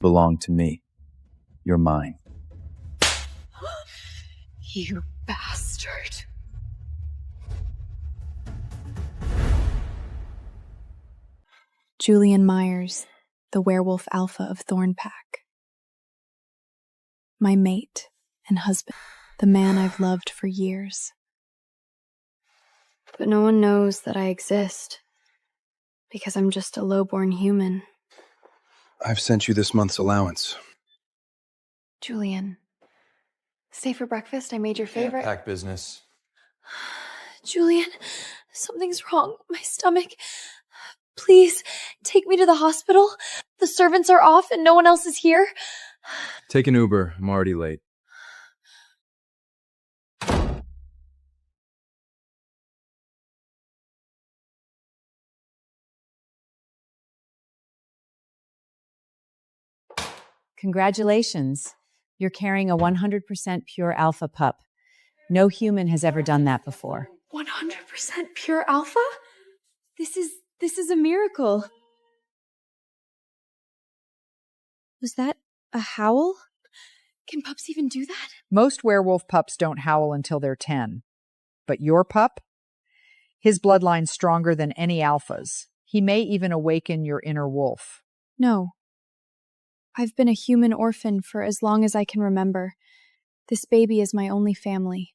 belong to me. You're mine. You bastard. Julian Myers, the werewolf alpha of Thornpack. My mate and husband, the man I've loved for years. But no one knows that I exist, because I'm just a low-born human. I've sent you this month's allowance. Julian, stay for breakfast. I made your favorite. Pack business. Julian, something's wrong. My stomach. Please, take me to the hospital. The servants are off and no one else is here. Take an Uber. I'm already late. Congratulations. You're carrying a 100% pure alpha pup. No human has ever done that before. 100% pure alpha? This is a miracle. Was that a howl? Can pups even do that? Most werewolf pups don't howl until they're 10. But your pup? His bloodline's stronger than any alphas. He may even awaken your inner wolf. No. I've been a human orphan for as long as I can remember. This baby is my only family.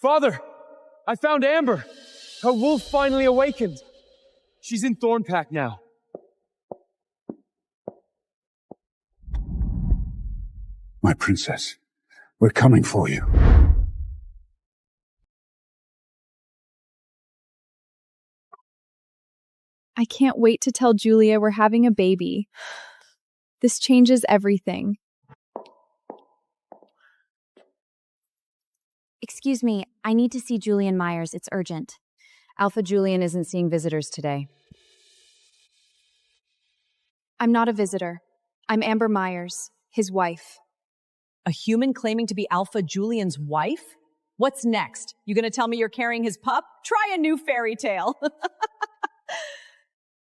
Father, I found Amber. Her wolf finally awakened. She's in Thornpack now. My princess, we're coming for you. I can't wait to tell Julia we're having a baby. This changes everything. Excuse me, I need to see Julian Myers. It's urgent. Alpha Julian isn't seeing visitors today. I'm not a visitor. I'm Amber Myers, his wife. A human claiming to be Alpha Julian's wife? What's next? You gonna tell me you're carrying his pup? Try a new fairy tale.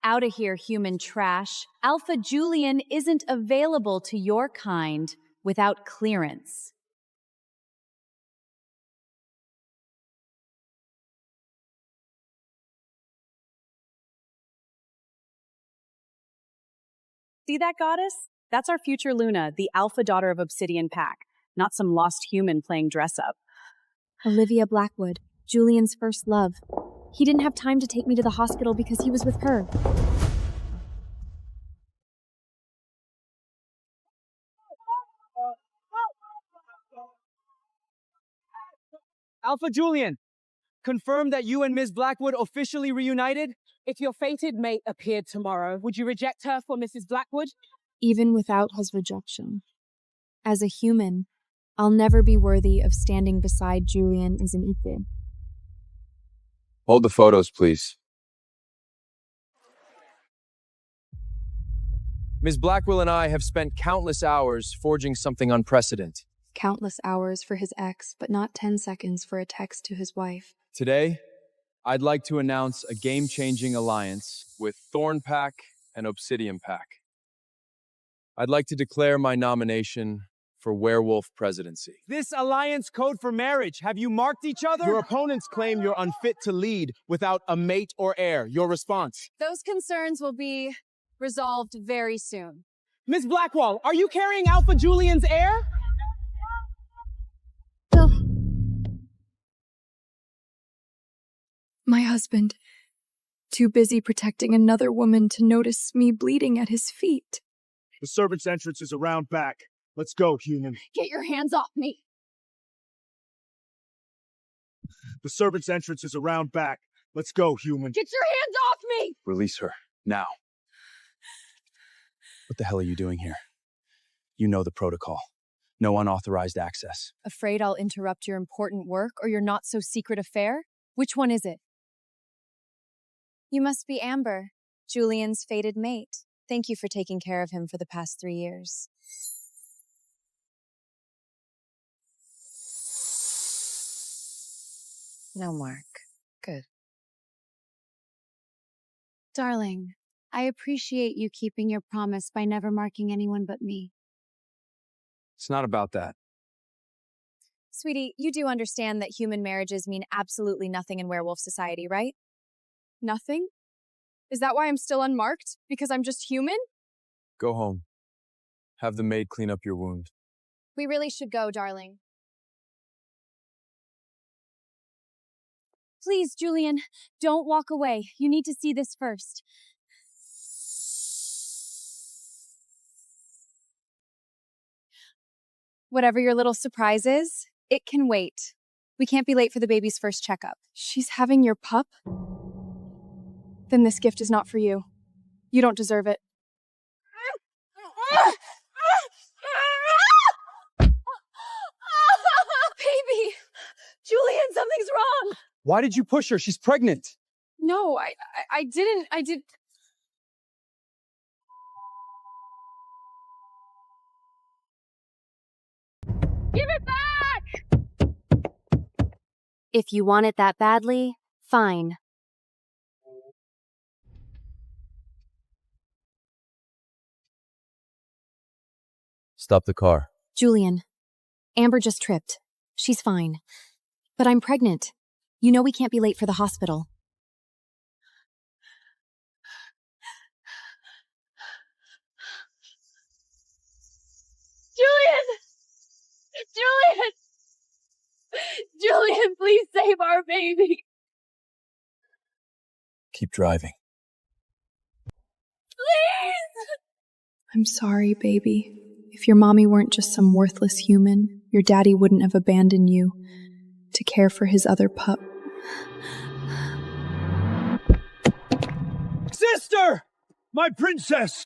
Out of here, human trash. Alpha Julian isn't available to your kind without clearance. See that, goddess? That's our future Luna, the alpha daughter of Obsidian Pack, not some lost human playing dress-up. Olivia Blackwood, Julian's first love. He didn't have time to take me to the hospital because he was with her. Alpha Julian, confirm that you and Ms. Blackwood officially reunited? If your fated mate appeared tomorrow, would you reject her for Mrs. Blackwood? Even without his rejection. As a human, I'll never be worthy of standing beside Julian as an equal. Hold the photos, please. Ms. Blackwell and I have spent countless hours forging something unprecedented. Countless hours for his ex, but not 10 seconds for a text to his wife. Today, I'd like to announce a game-changing alliance with Thornpack and Obsidian Pack. I'd like to declare my nomination for werewolf presidency. This alliance code for marriage. Have you marked each other? Your opponents claim you're unfit to lead without a mate or heir. Your response? Those concerns will be resolved very soon. Ms. Blackwell, are you carrying Alpha Julian's heir? No. My husband, too busy protecting another woman to notice me bleeding at his feet. The servants' entrance is around back. Let's go, human. Get your hands off me! The servants' entrance is around back. Let's go, human. Get your hands off me! Release her, now. What the hell are you doing here? You know the protocol. No unauthorized access. Afraid I'll interrupt your important work or your not-so-secret affair? Which one is it? You must be Amber. Julian's fated mate. Thank you for taking care of him for the past 3 years. No, Mark. Good. Darling, I appreciate you keeping your promise by never marking anyone but me. It's not about that. Sweetie, you do understand that human marriages mean absolutely nothing in werewolf society, right? Nothing? Is that why I'm still unmarked? Because I'm just human? Go home. Have the maid clean up your wound. We really should go, darling. Please, Julian, don't walk away. You need to see this first. Whatever your little surprise is, it can wait. We can't be late for the baby's first checkup. She's having your pup? Then this gift is not for you. You don't deserve it. Baby! Julian, something's wrong! Why did you push her? She's pregnant. No, I didn't. I did. Give it back! If you want it that badly, fine. Stop the car. Julian, Amber just tripped. She's fine. But I'm pregnant. You know we can't be late for the hospital. Julian! Julian! Julian, please save our baby! Keep driving. Please! I'm sorry, baby. If your mommy weren't just some worthless human, your daddy wouldn't have abandoned you to care for his other pup. Sister! My princess!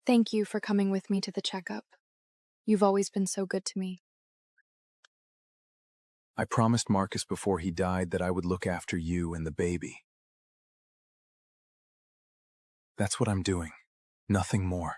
Thank you for coming with me to the checkup. You've always been so good to me. I promised Marcus before he died that I would look after you and the baby. That's what I'm doing. Nothing more.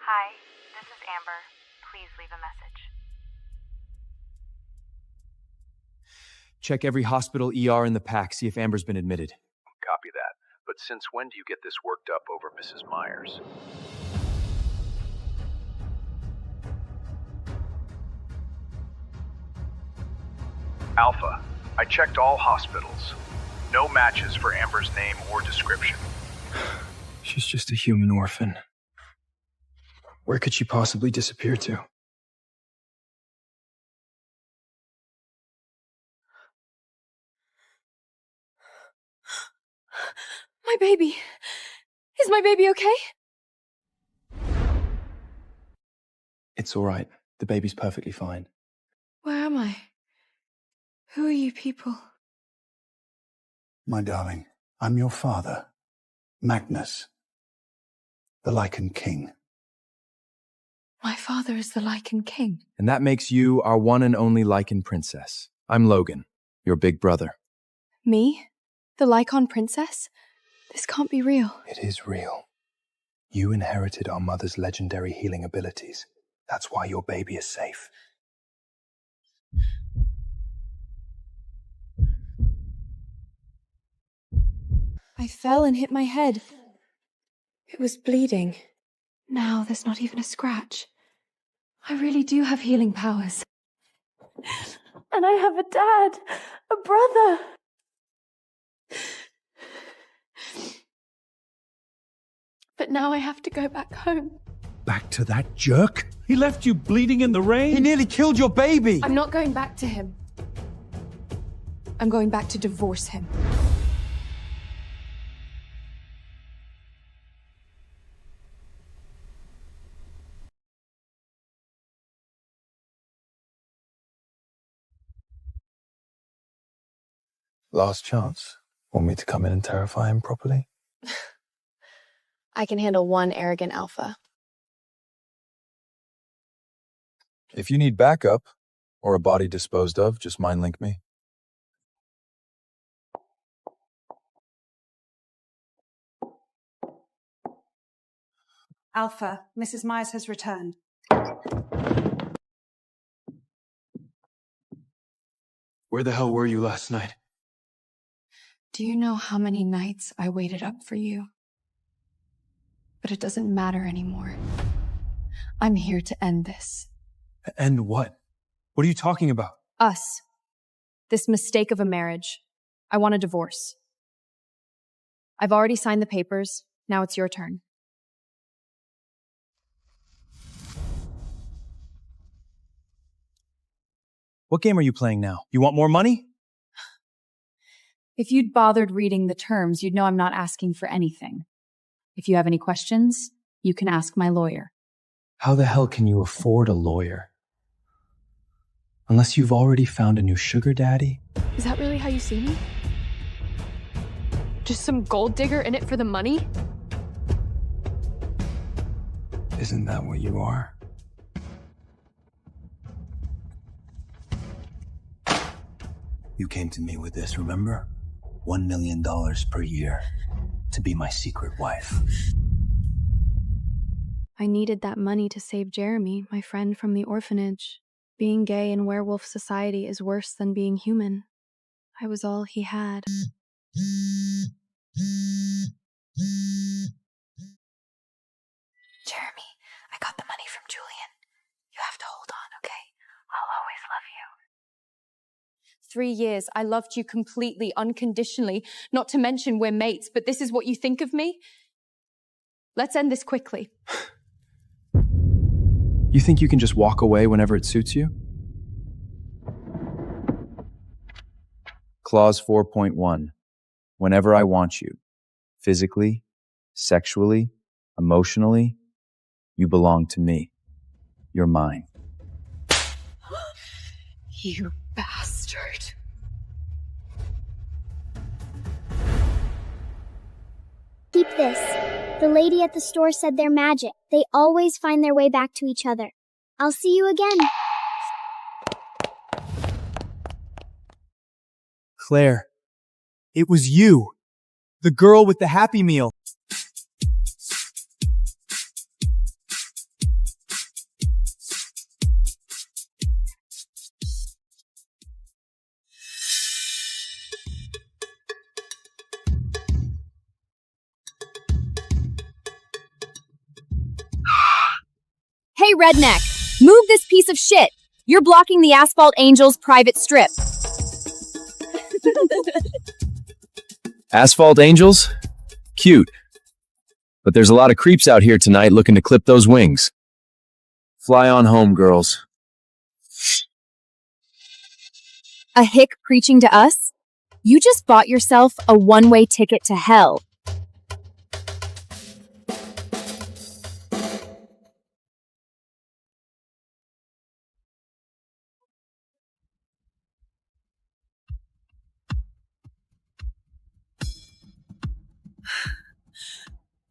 Hi, this is Amber. Please leave a message. Check every hospital ER in the pack, see if Amber's been admitted. Copy that. But since when do you get this worked up over Mrs. Myers? Alpha, I checked all hospitals. No matches for Amber's name or description. She's just a human orphan. Where could she possibly disappear to? My baby! Is my baby okay? It's all right. The baby's perfectly fine. Where am I? Who are you people? My darling, I'm your father, Magnus, the Lycan King. My father is the Lycan King. And that makes you our one and only Lycan Princess. I'm Logan, your big brother. Me? The Lycan Princess? This can't be real. It is real. You inherited our mother's legendary healing abilities. That's why your baby is safe. I fell and hit my head. It was bleeding. Now there's not even a scratch. I really do have healing powers. And I have a dad, a brother. But now I have to go back home. Back to that jerk? He left you bleeding in the rain? He nearly killed your baby! I'm not going back to him. I'm going back to divorce him. Last chance. Want me to come in and terrify him properly? I can handle one arrogant alpha. If you need backup, or a body disposed of, just mind link me. Alpha, Mrs. Myers has returned. Where the hell were you last night? Do you know how many nights I waited up for you? But it doesn't matter anymore. I'm here to end this. And what? What are you talking about? Us. This mistake of a marriage. I want a divorce. I've already signed the papers. Now it's your turn. What game are you playing now? You want more money? If you'd bothered reading the terms, you'd know I'm not asking for anything. If you have any questions, you can ask my lawyer. How the hell can you afford a lawyer? Unless you've already found a new sugar daddy? Is that really how you see me? Just some gold digger in it for the money? Isn't that what you are? You came to me with this, remember? $1 million per year to be my secret wife. I needed that money to save Jeremy, my friend from the orphanage. Being gay in werewolf society is worse than being human. I was all he had. Jeremy, I got the money from Julian. You have to hold on, okay? I'll always love you. 3 years, I loved you completely, unconditionally, not to mention we're mates, but this is what you think of me? Let's end this quickly. You think you can just walk away whenever it suits you? Clause 4.1. Whenever I want you, physically, sexually, emotionally, you belong to me. You're mine. You bastard. Keep this. The lady at the store said they're magic. They always find their way back to each other. I'll see you again. Claire, it was you. The girl with the Happy Meal. Hey, redneck, move this piece of shit. You're blocking the Asphalt Angels private strip. Asphalt Angels? Cute. But there's a lot of creeps out here tonight looking to clip those wings. Fly on home, girls. A hick preaching to us? You just bought yourself a one-way ticket to hell.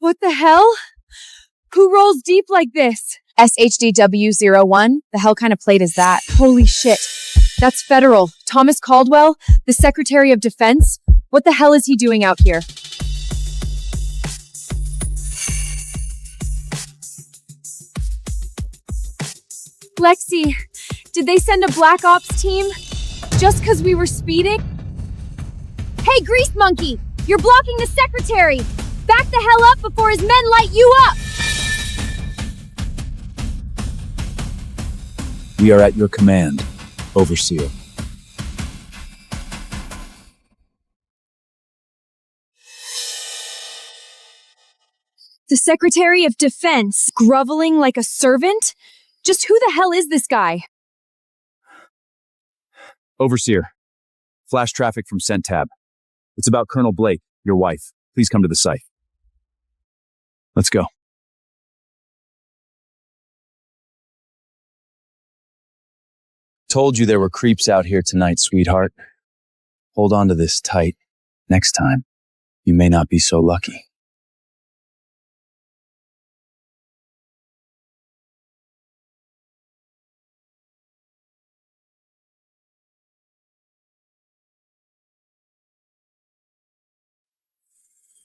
What the hell? Who rolls deep like this? SHDW01? The hell kind of plate is that? Holy shit. That's federal. Thomas Caldwell, the Secretary of Defense? What the hell is he doing out here? Lexi, did they send a Black Ops team? Just because we were speeding? Hey, Grease Monkey! You're blocking the Secretary! Back the hell up before his men light you up! We are at your command, Overseer. The Secretary of Defense, groveling like a servant? Just who the hell is this guy? Overseer. Flash traffic from CENTAB. It's about Colonel Blake, your wife. Please come to the site. Let's go. Told you there were creeps out here tonight, sweetheart. Hold on to this tight. Next time, you may not be so lucky.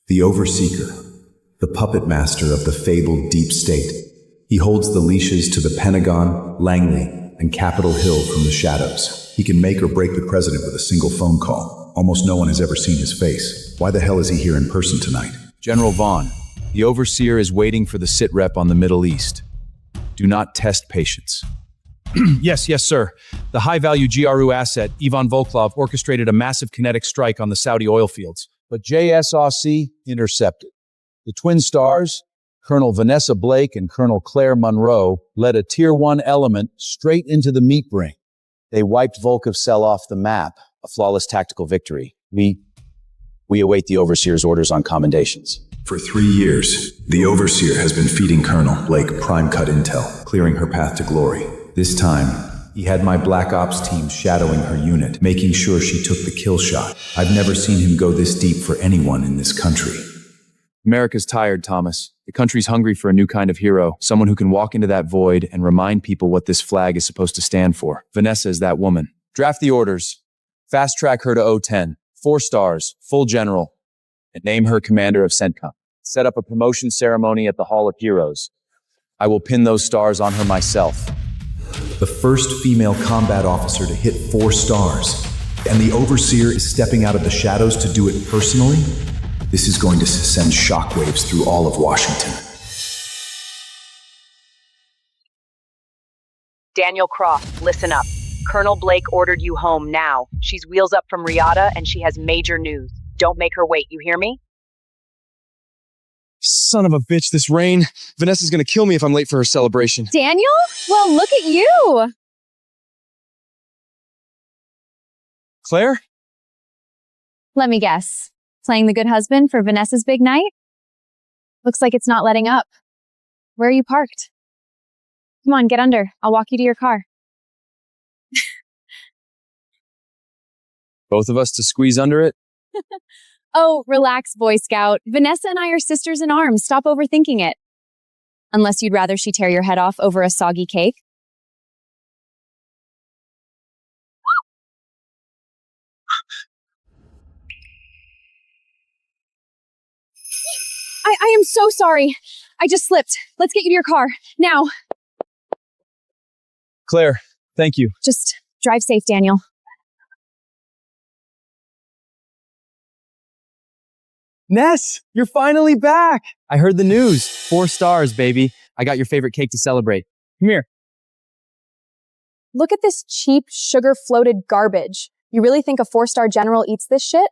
The Overseeker, the puppet master of the fabled Deep State. He holds the leashes to the Pentagon, Langley, and Capitol Hill from the shadows. He can make or break the president with a single phone call. Almost no one has ever seen his face. Why the hell is he here in person tonight? General Vaughn, the Overseer is waiting for the sit rep on the Middle East. Do not test patience. Yes, sir. The high-value GRU asset, Ivan Volklov, orchestrated a massive kinetic strike on the Saudi oil fields, but JSRC intercepted. The twin stars, Colonel Vanessa Blake and Colonel Claire Monroe, led a Tier 1 element straight into the meat ring. They wiped Volkov cell off the map, a flawless tactical victory. We await the Overseer's orders on commendations. For 3 years, the Overseer has been feeding Colonel Blake prime-cut intel, clearing her path to glory. This time, he had my Black Ops team shadowing her unit, making sure she took the kill shot. I've never seen him go this deep for anyone in this country. America's tired, Thomas. The country's hungry for a new kind of hero, someone who can walk into that void and remind people what this flag is supposed to stand for. Vanessa is that woman. Draft the orders. Fast track her to O10. 4 stars, full general, and name her commander of CENTCOM. Set up a promotion ceremony at the Hall of Heroes. I will pin those stars on her myself. The first female combat officer to hit 4 stars, and the Overseer is stepping out of the shadows to do it personally? This is going to send shockwaves through all of Washington. Daniel Croft, listen up. Colonel Blake ordered you home now. She's wheels up from Riyadh and she has major news. Don't make her wait, you hear me? Son of a bitch, this rain. Vanessa's gonna kill me if I'm late for her celebration. Daniel? Well, look at you! Claire? Let me guess. Playing the good husband for Vanessa's big night? Looks like it's not letting up. Where are you parked? Come on, get under. I'll walk you to your car. Both of us to squeeze under it? Oh, relax, Boy Scout. Vanessa and I are sisters in arms. Stop overthinking it. Unless you'd rather she tear your head off over a soggy cake. I am so sorry. I just slipped. Let's get you to your car. Now. Claire, thank you. Just drive safe, Daniel. Ness, you're finally back. I heard the news. 4 stars, baby. I got your favorite cake to celebrate. Come here. Look at this cheap, sugar-floated garbage. You really think a 4-star general eats this shit?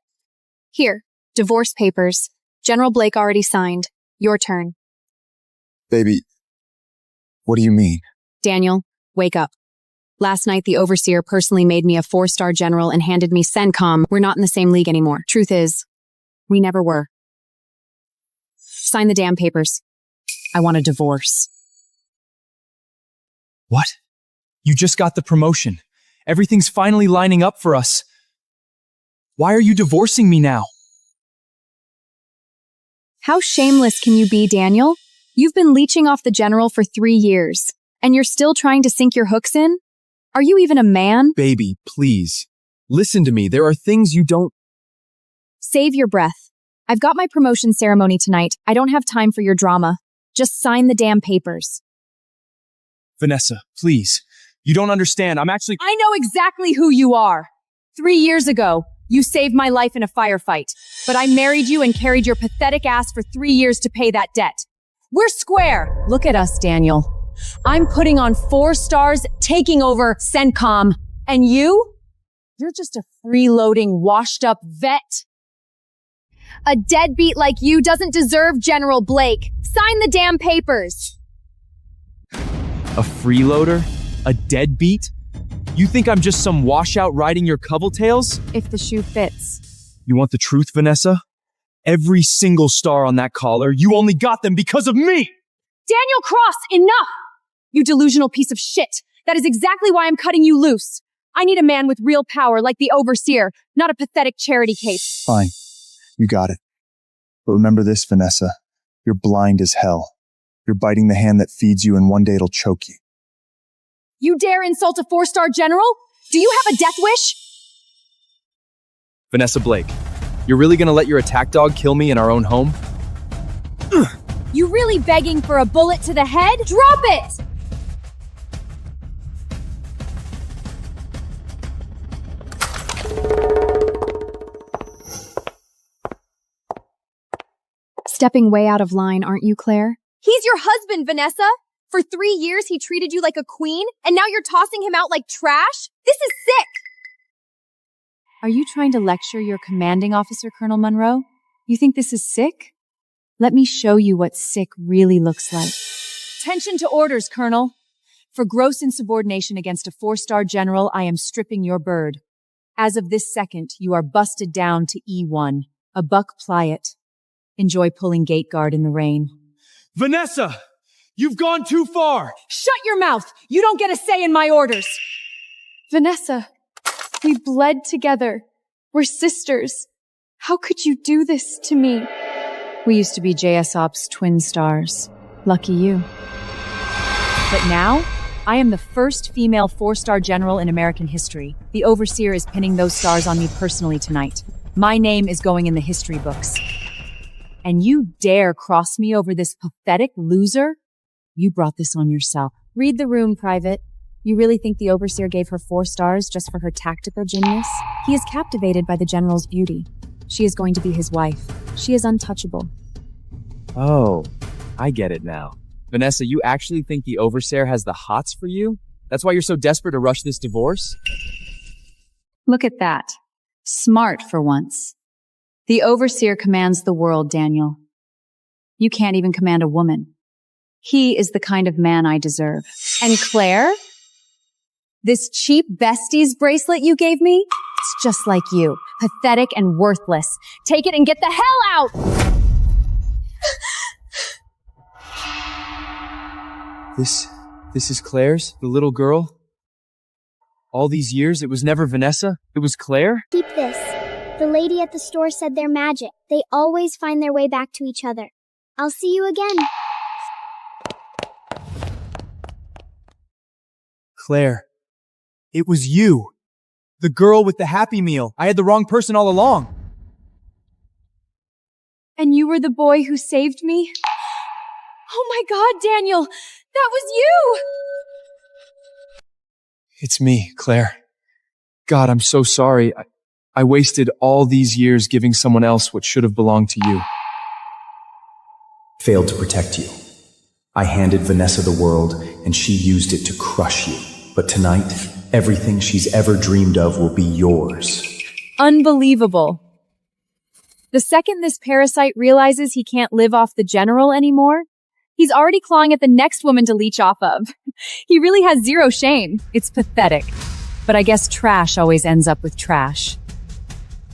Here, divorce papers. General Blake already signed. Your turn. Baby, what do you mean? Daniel, wake up. Last night, the Overseer personally made me a 4-star general and handed me CENTCOM. We're not in the same league anymore. Truth is, we never were. Sign the damn papers. I want a divorce. What? You just got the promotion. Everything's finally lining up for us. Why are you divorcing me now? How shameless can you be, Daniel? You've been leeching off the general for 3 years, and you're still trying to sink your hooks in? Are you even a man? Baby, please. Listen to me. There are things you don't... Save your breath. I've got my promotion ceremony tonight. I don't have time for your drama. Just sign the damn papers. Vanessa, please. You don't understand. I know exactly who you are. 3 years ago, you saved my life in a firefight. But I married you and carried your pathetic ass for 3 years to pay that debt. We're square. Look at us, Daniel. I'm putting on 4 stars, taking over CENTCOM. And you? You're just a freeloading, washed-up vet. A deadbeat like you doesn't deserve General Blake. Sign the damn papers. A freeloader? A deadbeat? You think I'm just some washout riding your cobbletails? If the shoe fits. You want the truth, Vanessa? Every single star on that collar, you only got them because of me! Daniel Cross, enough! You delusional piece of shit. That is exactly why I'm cutting you loose. I need a man with real power like the Overseer, not a pathetic charity case. Fine. You got it. But remember this, Vanessa. You're blind as hell. You're biting the hand that feeds you, and one day it'll choke you. You dare insult a 4-star general? Do you have a death wish? Vanessa Blake, you're really gonna let your attack dog kill me in our own home? You really begging for a bullet to the head? Drop it! Stepping way out of line, aren't you, Claire? He's your husband, Vanessa! For 3 years, he treated you like a queen, and now you're tossing him out like trash? This is sick! Are you trying to lecture your commanding officer, Colonel Monroe? You think this is sick? Let me show you what sick really looks like. Attention to orders, Colonel. For gross insubordination against a 4-star general, I am stripping your bird. As of this second, you are busted down to E1. A buck pliet. Enjoy pulling gate guard in the rain. Vanessa! You've gone too far! Shut your mouth! You don't get a say in my orders! Vanessa, we bled together. We're sisters. How could you do this to me? We used to be JSOP's twin stars. Lucky you. But now, I am the first female 4-star general in American history. The Overseer is pinning those stars on me personally tonight. My name is going in the history books. And you dare cross me over this pathetic loser? You brought this on yourself. Read the room, Private. You really think the Overseer gave her 4 stars just for her tactical genius? He is captivated by the General's beauty. She is going to be his wife. She is untouchable. Oh, I get it now. Vanessa, you actually think the Overseer has the hots for you? That's why you're so desperate to rush this divorce? Look at that. Smart for once. The Overseer commands the world, Daniel. You can't even command a woman. He is the kind of man I deserve. And Claire? This cheap besties bracelet you gave me? It's just like you. Pathetic and worthless. Take it and get the hell out! This is Claire's? The little girl? All these years, it was never Vanessa? It was Claire? Keep this. The lady at the store said they're magic. They always find their way back to each other. I'll see you again. Claire, it was you. The girl with the Happy Meal. I had the wrong person all along. And you were the boy who saved me? Oh my God, Daniel! That was you! It's me, Claire. God, I'm so sorry. I wasted all these years giving someone else what should have belonged to you. Failed to protect you. I handed Vanessa the world, and she used it to crush you. But tonight, everything she's ever dreamed of will be yours. Unbelievable. The second this parasite realizes he can't live off the general anymore, he's already clawing at the next woman to leech off of. He really has zero shame. It's pathetic. But I guess trash always ends up with trash.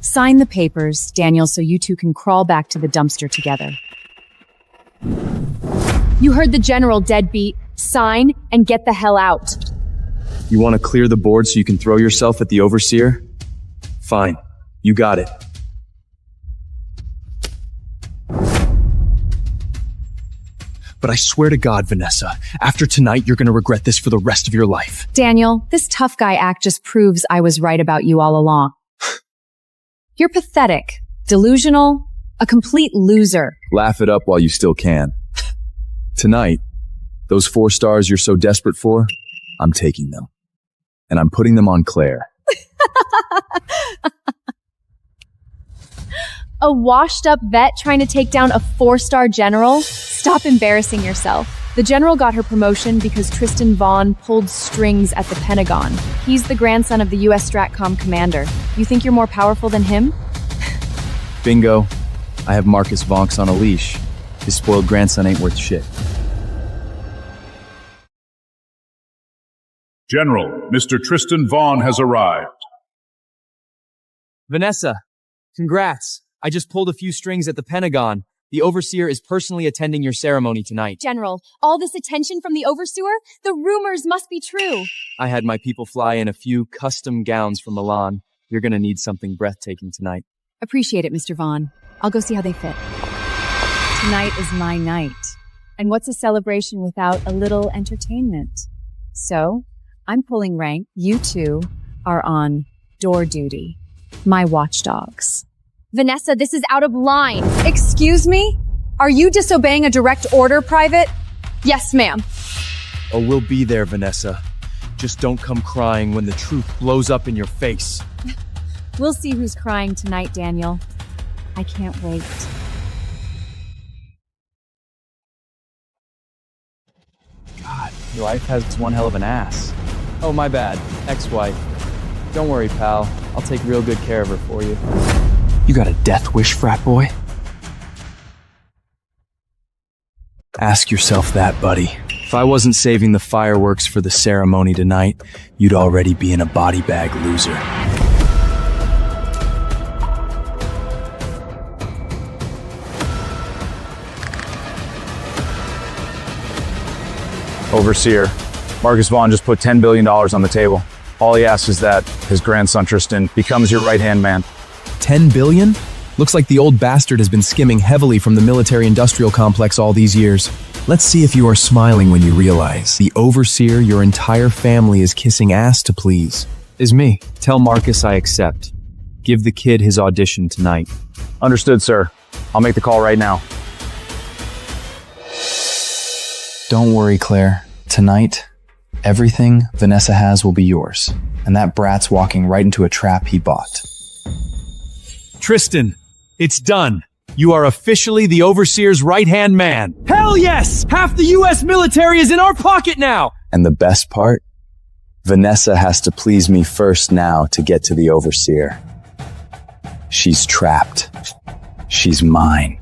Sign the papers, Daniel, so you two can crawl back to the dumpster together. You heard the general, deadbeat. Sign and get the hell out. You want to clear the board so you can throw yourself at the Overseer? Fine. You got it. But I swear to God, Vanessa, after tonight, you're going to regret this for the rest of your life. Daniel, this tough guy act just proves I was right about you all along. You're pathetic, delusional, a complete loser. Laugh it up while you still can. Tonight, those 4 stars you're so desperate for, I'm taking them. And I'm putting them on Claire. A washed-up vet trying to take down a 4-star general? Stop embarrassing yourself. The general got her promotion because Tristan Vaughn pulled strings at the Pentagon. He's the grandson of the U.S. Stratcom commander. You think you're more powerful than him? Bingo. I have Marcus Vonks on a leash. His spoiled grandson ain't worth shit. General, Mr. Tristan Vaughn has arrived. Vanessa, congrats. I just pulled a few strings at the Pentagon. The Overseer is personally attending your ceremony tonight. General, all this attention from the Overseer? The rumors must be true. I had my people fly in a few custom gowns from Milan. You're gonna need something breathtaking tonight. Appreciate it, Mr. Vaughn. I'll go see how they fit. Tonight is my night. And what's a celebration without a little entertainment? So, I'm pulling rank. You two are on door duty. My watchdogs. Vanessa, this is out of line. Excuse me? Are you disobeying a direct order, Private? Yes, ma'am. Oh, we'll be there, Vanessa. Just don't come crying when the truth blows up in your face. We'll see who's crying tonight, Daniel. I can't wait. God, your wife has one hell of an ass. Oh, my bad. Ex-wife. Don't worry, pal. I'll take real good care of her for you. You got a death wish, frat boy? Ask yourself that, buddy. If I wasn't saving the fireworks for the ceremony tonight, you'd already be in a body bag loser. Overseer, Marcus Vaughn just put $10 billion on the table. All he asks is that his grandson Tristan becomes your right-hand man. 10 billion? Looks like the old bastard has been skimming heavily from the military-industrial complex all these years. Let's see if you are smiling when you realize the Overseer your entire family is kissing ass to please is me. Tell Marcus I accept. Give the kid his audition tonight. Understood, sir. I'll make the call right now. Don't worry, Claire. Tonight, everything Vanessa has will be yours. And that brat's walking right into a trap he bought. Tristan, it's done. You are officially the Overseer's right-hand man. Hell yes! Half the U.S. military is in our pocket now! And the best part? Vanessa has to please me first now to get to the Overseer. She's trapped. She's mine.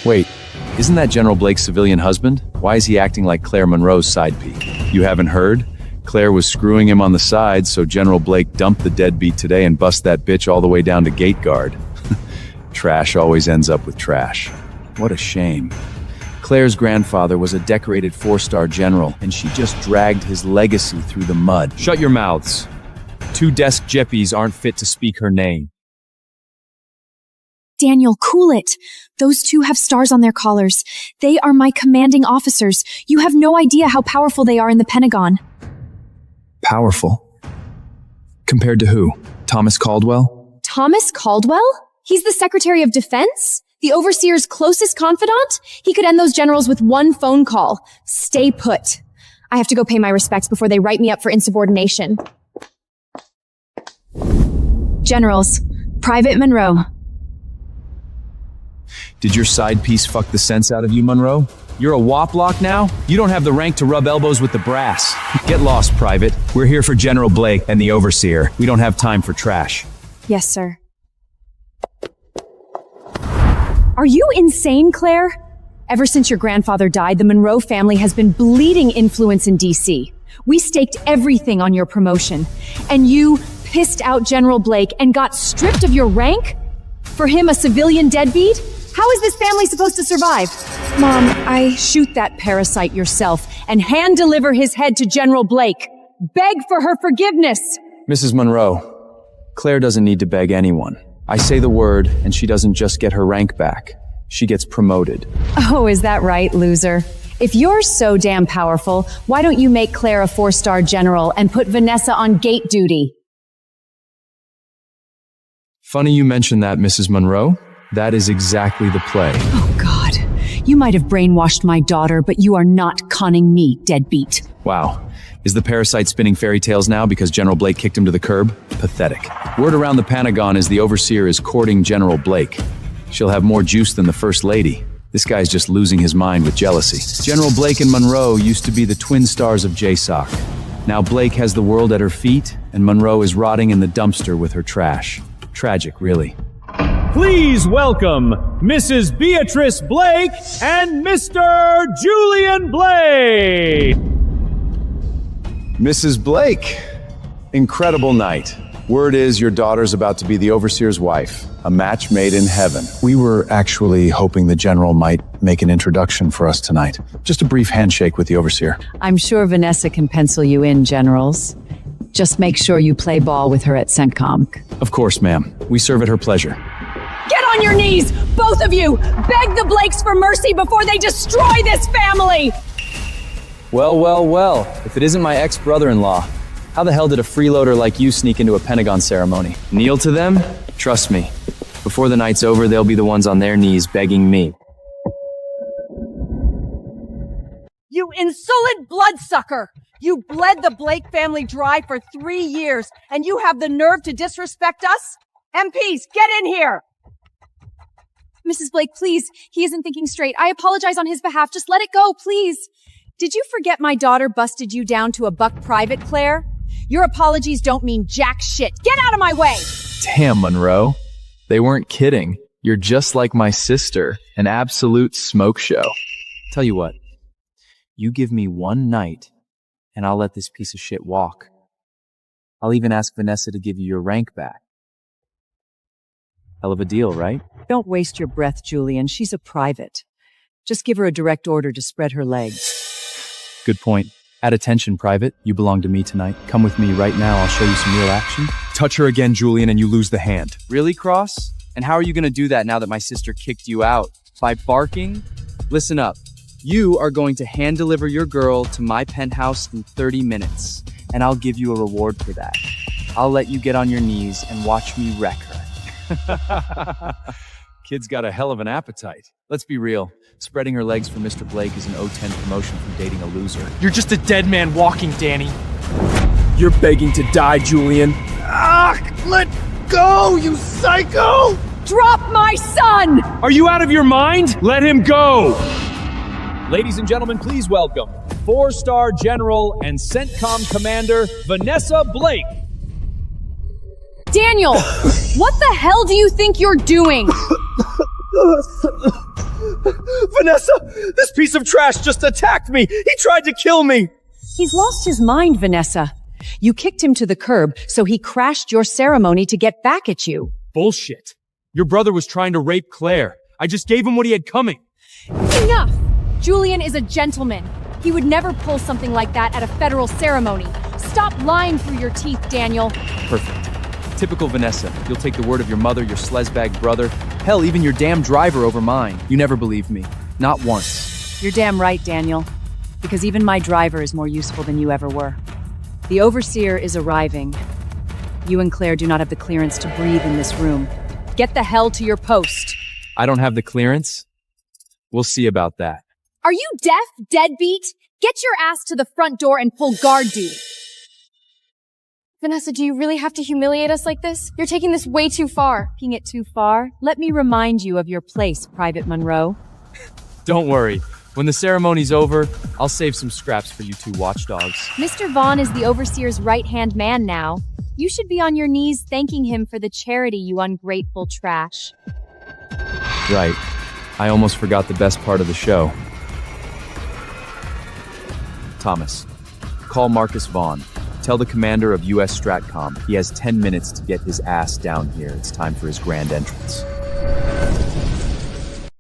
Wait, isn't that General Blake's civilian husband? Why is he acting like Claire Monroe's side piece? You haven't heard? Claire was screwing him on the side, so General Blake dumped the deadbeat today and bust that bitch all the way down to gate guard. Trash always ends up with trash. What a shame. Claire's grandfather was a decorated 4-star general, and she just dragged his legacy through the mud. Shut your mouths. 2 desk jeppies aren't fit to speak her name. Daniel, cool it. Those 2 have stars on their collars. They are my commanding officers. You have no idea how powerful they are in the Pentagon. Powerful? Compared to who? Thomas Caldwell? Thomas Caldwell? He's the Secretary of Defense? The Overseer's closest confidant? He could end those generals with one phone call. Stay put. I have to go pay my respects before they write me up for insubordination. Generals, Private Monroe. Did your side piece fuck the sense out of you, Monroe? You're a wop-lock now? You don't have the rank to rub elbows with the brass. Get lost, Private. We're here for General Blake and the Overseer. We don't have time for trash. Yes, sir. Are you insane, Claire? Ever since your grandfather died, the Monroe family has been bleeding influence in D.C. We staked everything on your promotion. And you pissed out General Blake and got stripped of your rank? For him, a civilian deadbeat? How is this family supposed to survive? Mom, shoot that parasite yourself and hand-deliver his head to General Blake. Beg for her forgiveness. Mrs. Monroe, Claire doesn't need to beg anyone. I say the word, and she doesn't just get her rank back. She gets promoted. Oh, is that right, loser? If you're so damn powerful, why don't you make Claire a 4-star general and put Vanessa on gate duty? Funny you mention that, Mrs. Monroe. That is exactly the play. Oh, God. You might have brainwashed my daughter, but you are not conning me, deadbeat. Wow. Is the parasite spinning fairy tales now because General Blake kicked him to the curb? Pathetic. Word around the Pentagon is the Overseer is courting General Blake. She'll have more juice than the First Lady. This guy's just losing his mind with jealousy. General Blake and Monroe used to be the twin stars of JSOC. Now Blake has the world at her feet, and Monroe is rotting in the dumpster with her trash. Tragic, really. Please welcome Mrs. Beatrice Blake and Mr. Julian Blake. Mrs. Blake, incredible night. Word is your daughter's about to be the overseer's wife, a match made in heaven. We were actually hoping the general might make an introduction for us tonight. Just a brief handshake with the overseer. I'm sure Vanessa can pencil you in, generals. Just make sure you play ball with her at CENTCOM. Of course, ma'am. We serve at her pleasure. Get on your knees, both of you! Beg the Blakes for mercy before they destroy this family! Well. If it isn't my ex-brother-in-law, how the hell did a freeloader like you sneak into a Pentagon ceremony? Kneel to them? Trust me. Before the night's over, they'll be the ones on their knees begging me. You insolent bloodsucker! You bled the Blake family dry for 3 years, and you have the nerve to disrespect us? MPs, get in here! Mrs. Blake, please. He isn't thinking straight. I apologize on his behalf. Just let it go, please. Did you forget my daughter busted you down to a buck private, Claire? Your apologies don't mean jack shit. Get out of my way! Damn, Monroe. They weren't kidding. You're just like my sister, an absolute smoke show. Tell you what, you give me one night, and I'll let this piece of shit walk. I'll even ask Vanessa to give you your rank back. Hell of a deal, right? Don't waste your breath, Julian. She's a private. Just give her a direct order to spread her legs. Good point. At attention, Private. You belong to me tonight. Come with me right now. I'll show you some real action. Touch her again, Julian, and you lose the hand. Really, Cross? And how are you going to do that now that my sister kicked you out? By barking? Listen up. You are going to hand deliver your girl to my penthouse in 30 minutes, and I'll give you a reward for that. I'll let you get on your knees and watch me wreck her. Kid's got a hell of an appetite. Let's be real. Spreading her legs for Mr. Blake is an O10 promotion from dating a loser. You're just a dead man walking, Danny. You're begging to die, Julian. Let go, you psycho! Drop my son! Are you out of your mind? Let him go! Ladies and gentlemen, please welcome 4-star General and CENTCOM Commander Vanessa Blake. Daniel, what the hell do you think you're doing? Vanessa, this piece of trash just attacked me. He tried to kill me. He's lost his mind, Vanessa. You kicked him to the curb, so he crashed your ceremony to get back at you. Bullshit. Your brother was trying to rape Claire. I just gave him what he had coming. Enough! Julian is a gentleman. He would never pull something like that at a federal ceremony. Stop lying through your teeth, Daniel. Perfect. Typical Vanessa. You'll take the word of your mother, your slezbag brother, hell, even your damn driver over mine. You never believed me. Not once. You're damn right, Daniel. Because even my driver is more useful than you ever were. The overseer is arriving. You and Claire do not have the clearance to breathe in this room. Get the hell to your post. I don't have the clearance? We'll see about that. Are you deaf, deadbeat? Get your ass to the front door and pull guard duty. Vanessa, do you really have to humiliate us like this? You're taking this way too far. Taking it too far? Let me remind you of your place, Private Monroe. Don't worry. When the ceremony's over, I'll save some scraps for you two watchdogs. Mr. Vaughn is the overseer's right-hand man now. You should be on your knees thanking him for the charity, you ungrateful trash. Right. I almost forgot the best part of the show. Thomas, call Marcus Vaughn. Tell the commander of US Stratcom he has 10 minutes to get his ass down here. It's time for his grand entrance.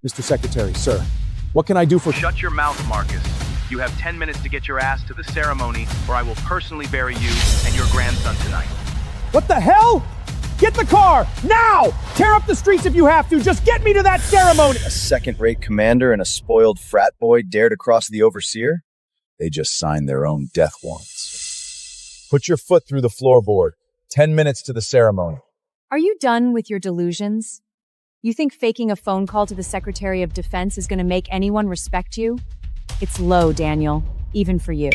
Mr. Secretary, sir, what can I do for— Shut your mouth, Marcus. You have 10 minutes to get your ass to the ceremony, or I will personally bury you and your grandson tonight. What the hell? Get the car, now! Tear up the streets if you have to, just get me to that ceremony! A second-rate commander and a spoiled frat boy dare to cross the overseer? They just signed their own death warrants. Put your foot through the floorboard. 10 minutes to the ceremony. Are you done with your delusions? You think faking a phone call to the Secretary of Defense is going to make anyone respect you? It's low, Daniel, even for you.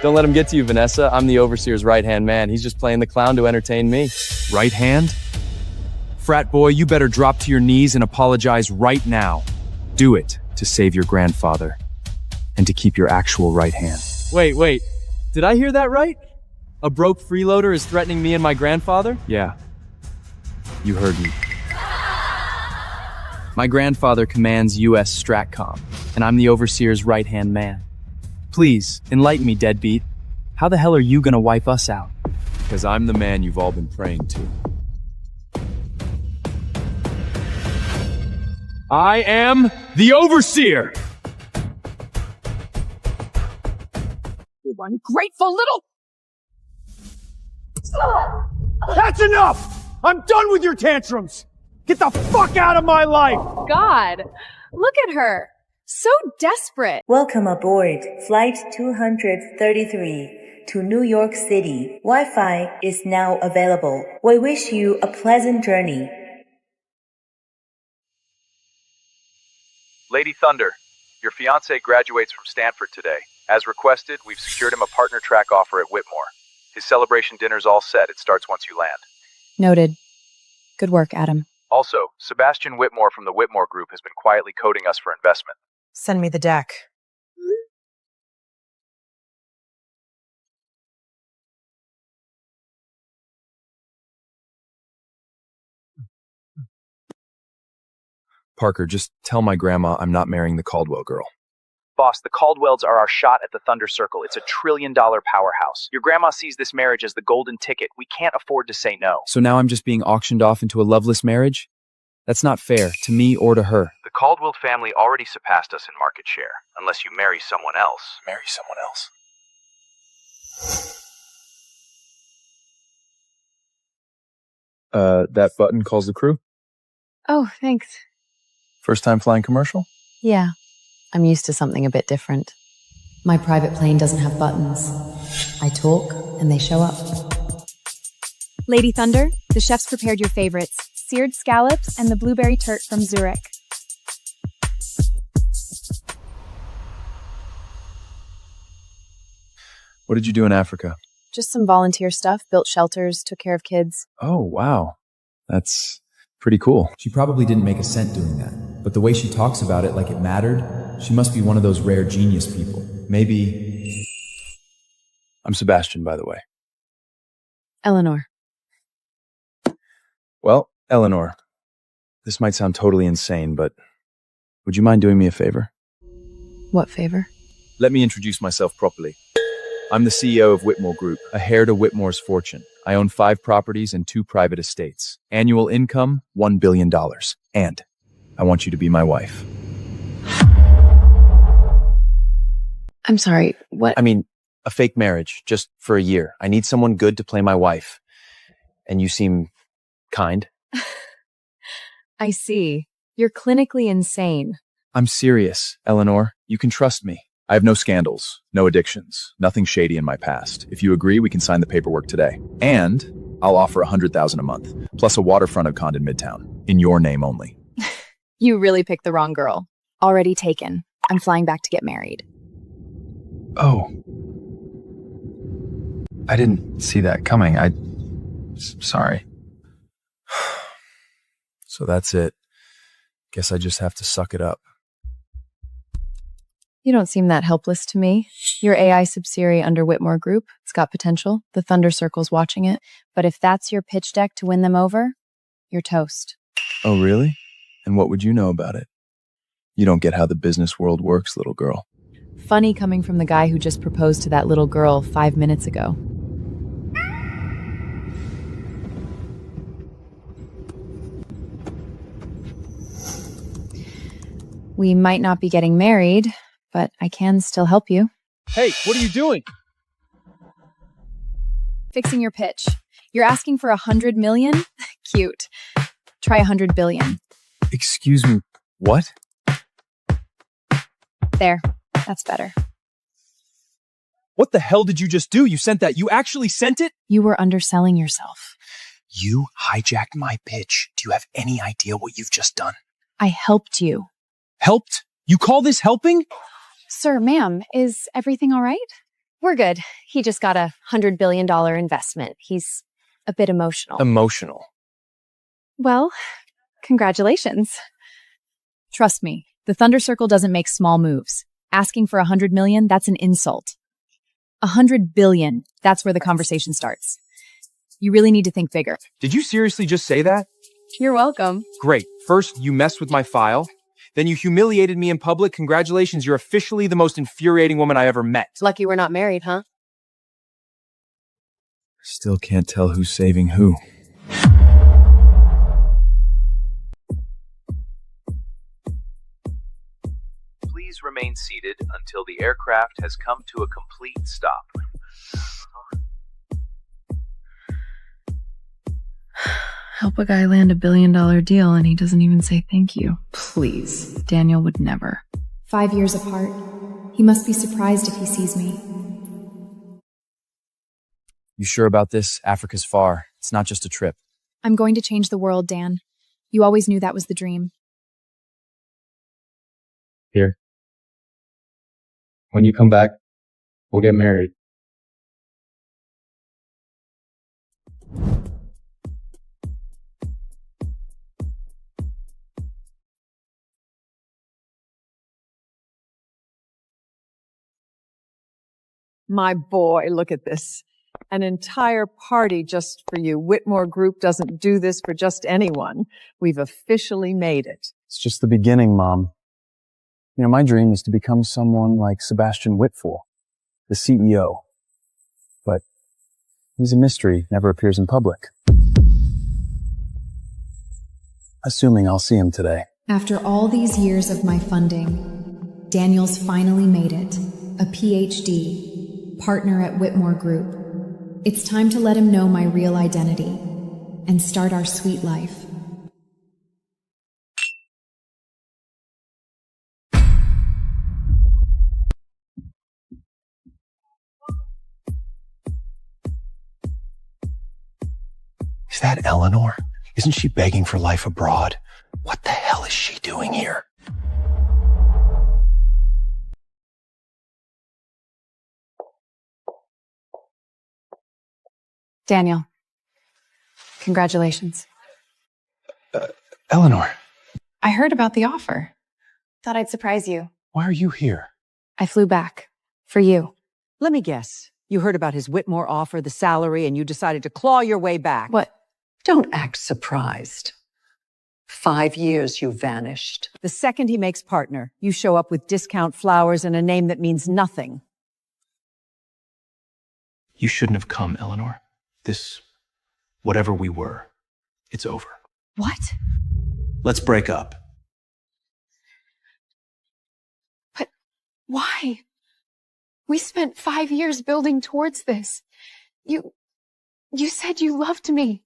Don't let him get to you, Vanessa. I'm the overseer's right-hand man. He's just playing the clown to entertain me. Right hand? Frat boy, you better drop to your knees and apologize right now. Do it to save your grandfather and to keep your actual right hand. Wait. Did I hear that right? A broke freeloader is threatening me and my grandfather? Yeah. You heard me. My grandfather commands U.S. Stratcom, and I'm the Overseer's right-hand man. Please, enlighten me, deadbeat. How the hell are you gonna wipe us out? Because I'm the man you've all been praying to. I am the Overseer! You ungrateful little... That's enough! I'm done with your tantrums! Get the fuck out of my life! God, look at her. So desperate. Welcome aboard Flight 233 to New York City. Wi-Fi is now available. We wish you a pleasant journey. Lady Thunder, your fiancé graduates from Stanford today. As requested, we've secured him a partner track offer at Whitmore. His celebration dinner's all set. It starts once you land. Noted. Good work, Adam. Also, Sebastian Whitmore from the Whitmore Group has been quietly coding us for investment. Send me the deck. Parker, just tell my grandma I'm not marrying the Caldwell girl. Boss, the Caldwells are our shot at the Thunder Circle. It's a $1 trillion powerhouse. Your grandma sees this marriage as the golden ticket. We can't afford to say no. So now I'm just being auctioned off into a loveless marriage? That's not fair, to me or to her. The Caldwell family already surpassed us in market share. Unless you marry someone else. Marry someone else. That button calls the crew? Oh, thanks. First time flying commercial? Yeah, I'm used to something a bit different. My private plane doesn't have buttons. I talk, and they show up. Lady Thunder, the chefs prepared your favorites, seared scallops and the blueberry tart from Zurich. What did you do in Africa? Just some volunteer stuff, built shelters, took care of kids. Oh, wow. That's pretty cool. She probably didn't make a cent doing that, but the way she talks about it like it mattered, she must be one of those rare genius people. Maybe... I'm Sebastian, by the way. Eleanor. Well, Eleanor, this might sound totally insane, but would you mind doing me a favor? What favor? Let me introduce myself properly. I'm the CEO of Whitmore Group, a heir to Whitmore's fortune. I own 5 properties and 2 private estates. Annual income, $1 billion. And I want you to be my wife. I'm sorry, what? I mean, a fake marriage, just for a year. I need someone good to play my wife. And you seem kind. I see. You're clinically insane. I'm serious, Eleanor. You can trust me. I have no scandals, no addictions, nothing shady in my past. If you agree, we can sign the paperwork today. And I'll offer $100,000 a month, plus a waterfront condo in Midtown, in your name only. You really picked the wrong girl. Already taken. I'm flying back to get married. Oh. I didn't see that coming. Sorry. So that's it. Guess I just have to suck it up. You don't seem that helpless to me. Your AI subsidiary under Whitmore Group, it's got potential. The Thunder Circle's watching it. But if that's your pitch deck to win them over, you're toast. Oh, really? And what would you know about it? You don't get how the business world works, little girl. Funny coming from the guy who just proposed to that little girl 5 minutes ago. We might not be getting married, but I can still help you. Hey, what are you doing? Fixing your pitch. You're asking for 100 million? Cute. Try 100 billion. Excuse me, what? There. That's better. What the hell did you just do? You sent that. You actually sent it? You were underselling yourself. You hijacked my pitch. Do you have any idea what you've just done? I helped you. Helped? You call this helping? Sir, ma'am, is everything all right? We're good. He just got a $100 billion investment. He's a bit emotional. Emotional? Well, congratulations. Trust me, the Thunder Circle doesn't make small moves. Asking for 100 million, that's an insult. 100 billion, that's where the conversation starts. You really need to think bigger. Did you seriously just say that? You're welcome. Great. First, you messed with my file. Then you humiliated me in public. Congratulations, you're officially the most infuriating woman I ever met. Lucky we're not married, huh? Still can't tell who's saving who. Please remain seated until the aircraft has come to a complete stop. Help a guy land $1 billion deal and he doesn't even say thank you. Please. Daniel would never. 5 years apart. He must be surprised if he sees me. You sure about this? Africa's far. It's not just a trip. I'm going to change the world, Dan. You always knew that was the dream. Here. When you come back, we'll get married. My boy, look at this. An entire party just for you. Whitmore Group doesn't do this for just anyone. We've officially made it. It's just the beginning, Mom. You know, my dream is to become someone like Sebastian Whitful, the CEO. But he's a mystery, never appears in public. Assuming I'll see him today. After all these years of my funding, Daniel's finally made it. A PhD, partner at Whitmore Group. It's time to let him know my real identity and start our sweet life. Is that Eleanor? Isn't she begging for life abroad? What the hell is she doing here? Daniel, congratulations. Eleanor, I heard about the offer. Thought I'd surprise you. why are you here? I flew back. For you. Let me guess. You heard about his Whitmore offer, the salary, and you decided to claw your way back. What? Don't act surprised. 5 years you vanished. The second he makes partner, you show up with discount flowers and a name that means nothing. You shouldn't have come, Eleanor. This, whatever we were, it's over. What? Let's break up. But why? We spent 5 years building towards this. You said you loved me.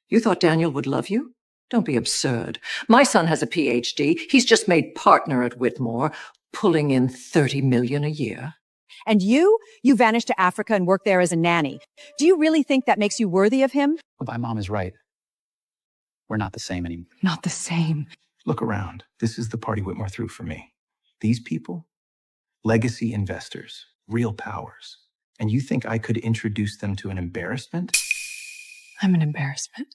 You thought Daniel would love you? Don't be absurd. My son has a PhD. He's just made partner at Whitmore, pulling in $30 million a year. And you vanished to Africa and worked there as a nanny. Do you really think that makes you worthy of him? My mom is right. We're not the same anymore. Not the same. Look around. This is the party Whitmore threw for me. These people, legacy investors, real powers. And you think I could introduce them to an embarrassment? I'm an embarrassment.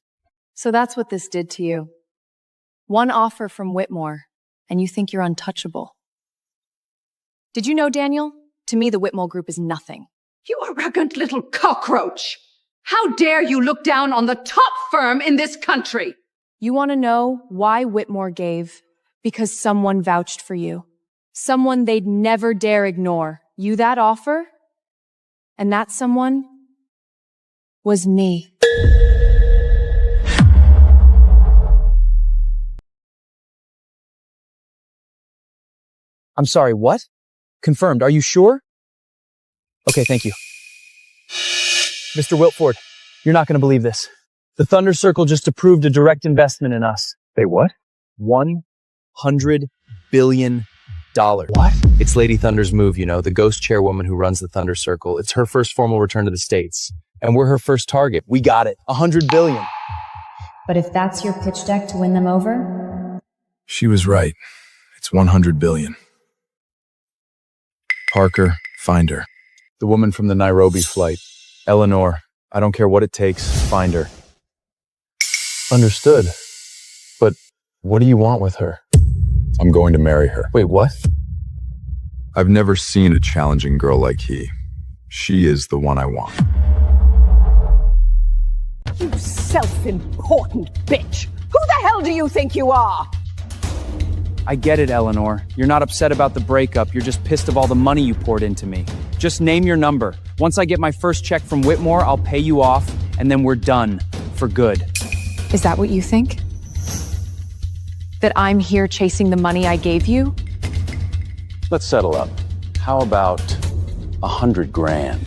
So that's what this did to you. One offer from Whitmore, and you think you're untouchable. Did you know, Daniel? To me, the Whitmore Group is nothing. You arrogant little cockroach! How dare you look down on the top firm in this country? You want to know why Whitmore gave? Because someone vouched for you. Someone they'd never dare ignore. You that offer? And that someone was me. I'm sorry, what? Confirmed. Are you sure? Okay, thank you. Mr. Wiltford, you're not going to believe this. The Thunder Circle just approved a direct investment in us. They what? $100 billion. What? It's Lady Thunder's move, you know, the ghost chairwoman who runs the Thunder Circle. It's her first formal return to the States. And we're her first target. We got it. $100 billion. But if that's your pitch deck to win them over? She was right. It's 100 billion. Parker, find her. The woman from the Nairobi flight. Eleanor, I don't care what it takes, find her. Understood. But what do you want with her? I'm going to marry her. Wait, what? I've never seen a challenging girl like he. She is the one I want. You self-important bitch! Who the hell do you think you are? I get it, Eleanor. You're not upset about the breakup. You're just pissed of all the money you poured into me. Just name your number. Once I get my first check from Whitmore, I'll pay you off, and then we're done. For good. Is that what you think? That I'm here chasing the money I gave you? Let's settle up. How about 100 grand?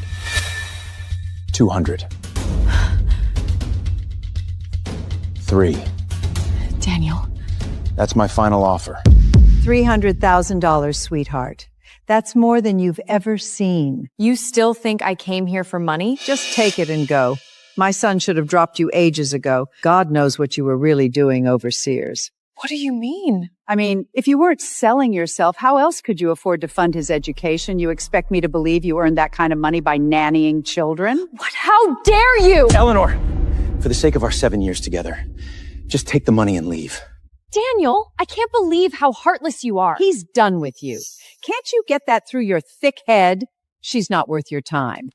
200. 3. Daniel. That's my final offer. $300,000, sweetheart. That's more than you've ever seen. You still think I came here for money? Just take it and go. My son should have dropped you ages ago. God knows what you were really doing over Sears. What do you mean? I mean, if you weren't selling yourself, how else could you afford to fund his education? You expect me to believe you earned that kind of money by nannying children? What? How dare you? Eleanor, for the sake of our 7 years together, just take the money and leave. Daniel, I can't believe how heartless you are. He's done with you. Can't you get that through your thick head? She's not worth your time.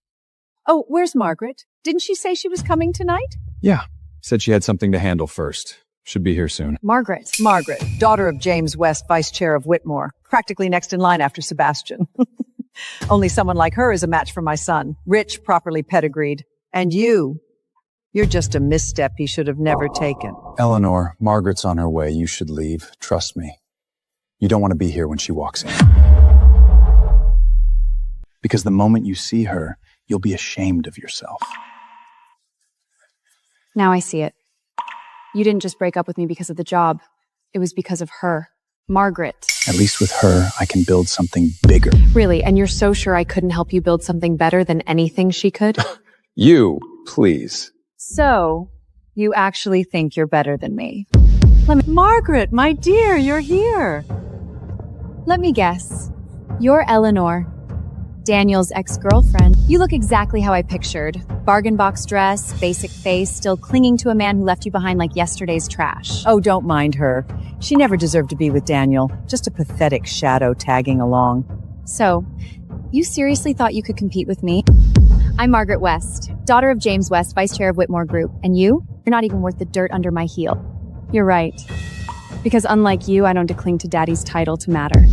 Oh, where's Margaret? Didn't she say she was coming tonight? Yeah. Said she had something to handle first. Should be here soon. Margaret, daughter of James West, vice chair of Whitmore. Practically next in line after Sebastian. Only someone like her is a match for my son. Rich, properly pedigreed. And you're just a misstep he should have never taken. Eleanor, Margaret's on her way. You should leave. Trust me. You don't want to be here when she walks in. Because the moment you see her, you'll be ashamed of yourself. now I see it. You didn't just break up with me because of the job. It was because of her. Margaret. At least with her, I can build something bigger. Really? And you're so sure I couldn't help you build something better than anything she could? You, please. So, you actually think you're better than me? Margaret, my dear, you're here. Let me guess. You're Eleanor, Daniel's ex-girlfriend. You look exactly how I pictured. Bargain box dress, basic face, still clinging to a man who left you behind like yesterday's trash. Oh, don't mind her. She never deserved to be with Daniel. Just a pathetic shadow tagging along. So, you seriously thought you could compete with me? I'm Margaret West, daughter of James West, vice chair of Whitmore Group. And you? You're not even worth the dirt under my heel. You're right. Because unlike you, I don't cling to daddy's title to matter.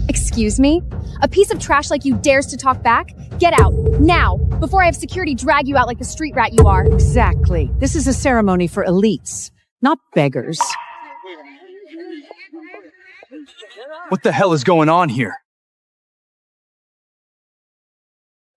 Excuse me? A piece of trash like you dares to talk back? Get out, now, before I have security drag you out like the street rat you are. Exactly. This is a ceremony for elites, not beggars. What the hell is going on here?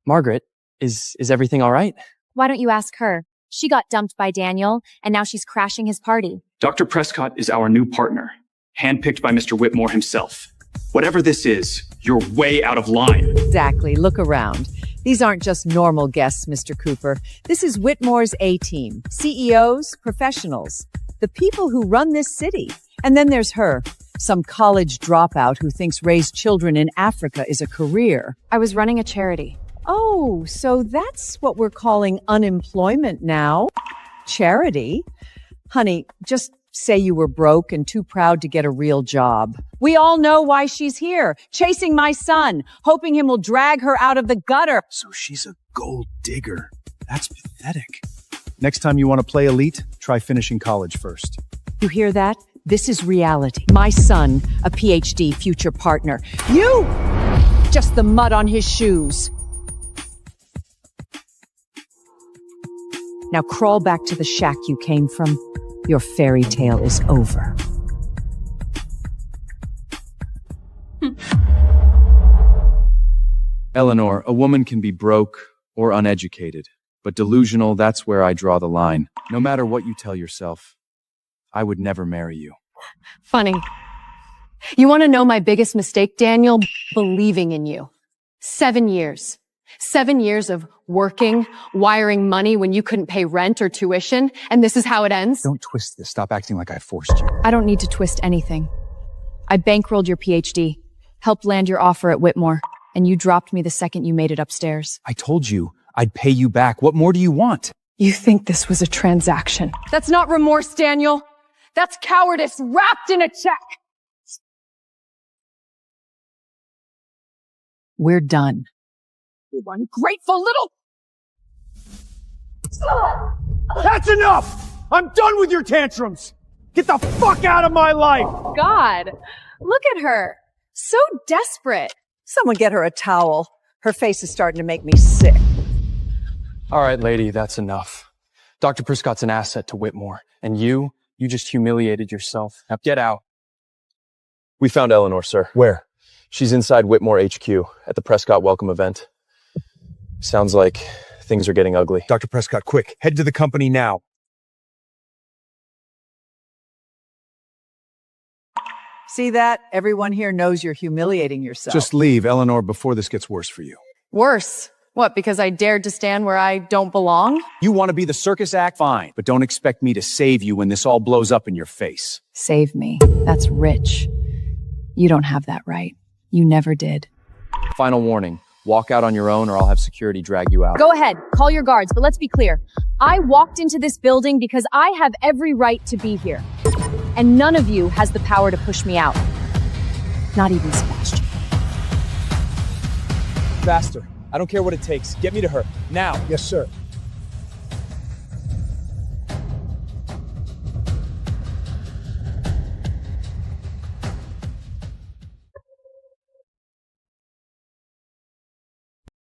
Margaret, is everything all right? Why don't you ask her? She got dumped by Daniel, and now she's crashing his party. Dr. Prescott is our new partner, handpicked by Mr. Whitmore himself. Whatever this is, you're way out of line. Exactly. Look around. These aren't just normal guests, Mr. Cooper. This is Whitmore's A-team. CEOs, professionals. The people who run this city. And then there's her, some college dropout who thinks raised children in Africa is a career. I was running a charity. Oh, so that's what we're calling unemployment now. Charity? Honey, just say you were broke and too proud to get a real job. We all know why she's here, chasing my son, hoping him will drag her out of the gutter. So she's a gold digger. That's pathetic. Next time you want to play elite, try finishing college first. You hear that? This is reality. My son, a PhD future partner. You! Just the mud on his shoes. Now crawl back to the shack you came from. Your fairy tale is over. Eleanor, a woman can be broke or uneducated, but delusional, that's where I draw the line. No matter what you tell yourself, I would never marry you. Funny. You want to know my biggest mistake, Daniel? Believing in you. 7 years. 7 years of working, wiring money when you couldn't pay rent or tuition, and this is how it ends? Don't twist this. Stop acting like I forced you. I don't need to twist anything. I bankrolled your PhD, helped land your offer at Whitmore, and you dropped me the second you made it upstairs. I told you, I'd pay you back. What more do you want? You think this was a transaction? That's not remorse, Daniel. That's cowardice wrapped in a check. We're done. You ungrateful little... That's enough! I'm done with your tantrums! Get the fuck out of my life! God, look at her. So desperate. Someone get her a towel. Her face is starting to make me sick. All right, lady, that's enough. Dr. Prescott's an asset to Whitmore. And you just humiliated yourself. Now get out. We found Eleanor, sir. Where? She's inside Whitmore HQ at the Prescott welcome event. Sounds like things are getting ugly. Dr. Prescott, quick, head to the company now. See that? Everyone here knows you're humiliating yourself. Just leave, Eleanor, before this gets worse for you. Worse. What, because I dared to stand where I don't belong? You want to be the circus act? Fine, but don't expect me to save you when this all blows up in your face. Save me. That's rich. You don't have that right. You never did. Final warning. Walk out on your own or I'll have security drag you out. Go ahead. Call your guards, but let's be clear. I walked into this building because I have every right to be here. And none of you has the power to push me out. Not even Sebastian. Faster. I don't care what it takes. Get me to her. Now. Yes, sir.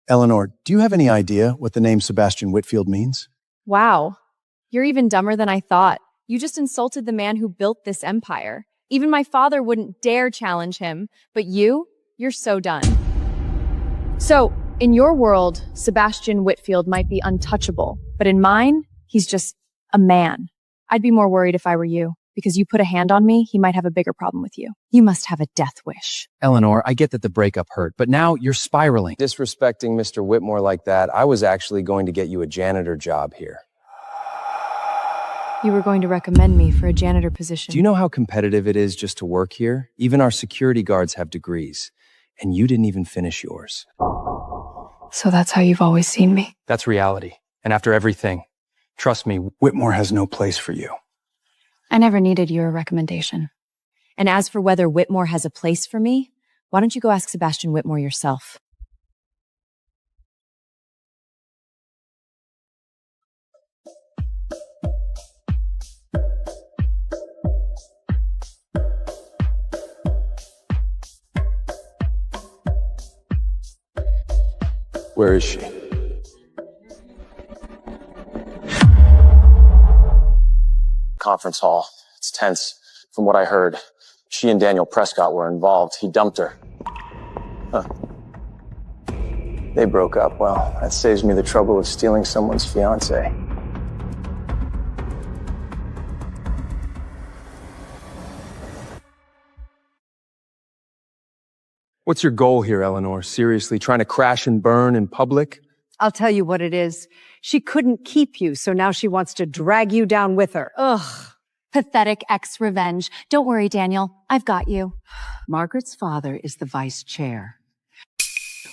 Eleanor, do you have any idea what the name Sebastian Whitfield means? Wow. You're even dumber than I thought. You just insulted the man who built this empire. Even my father wouldn't dare challenge him. But you're so done. So, in your world, Sebastian Whitfield might be untouchable. But in mine, he's just a man. I'd be more worried if I were you. Because you put a hand on me, he might have a bigger problem with you. You must have a death wish. Eleanor, I get that the breakup hurt, but now you're spiraling. Disrespecting Mr. Whitmore like that, I was actually going to get you a janitor job here. You were going to recommend me for a janitor position. Do you know how competitive it is just to work here? Even our security guards have degrees, and you didn't even finish yours. So that's how you've always seen me? That's reality. And after everything, trust me, Whitmore has no place for you. I never needed your recommendation. And as for whether Whitmore has a place for me, why don't you go ask Sebastian Whitmore yourself? Where is she? Conference hall. It's tense. From what I heard, she and Daniel Prescott were involved. He dumped her. Huh. They broke up. Well, that saves me the trouble of stealing someone's fiancé. What's your goal here, Eleanor? Seriously, trying to crash and burn in public? I'll tell you what it is. She couldn't keep you, so now she wants to drag you down with her. Ugh. Pathetic ex-revenge. Don't worry, Daniel. I've got you. Margaret's father is the vice chair.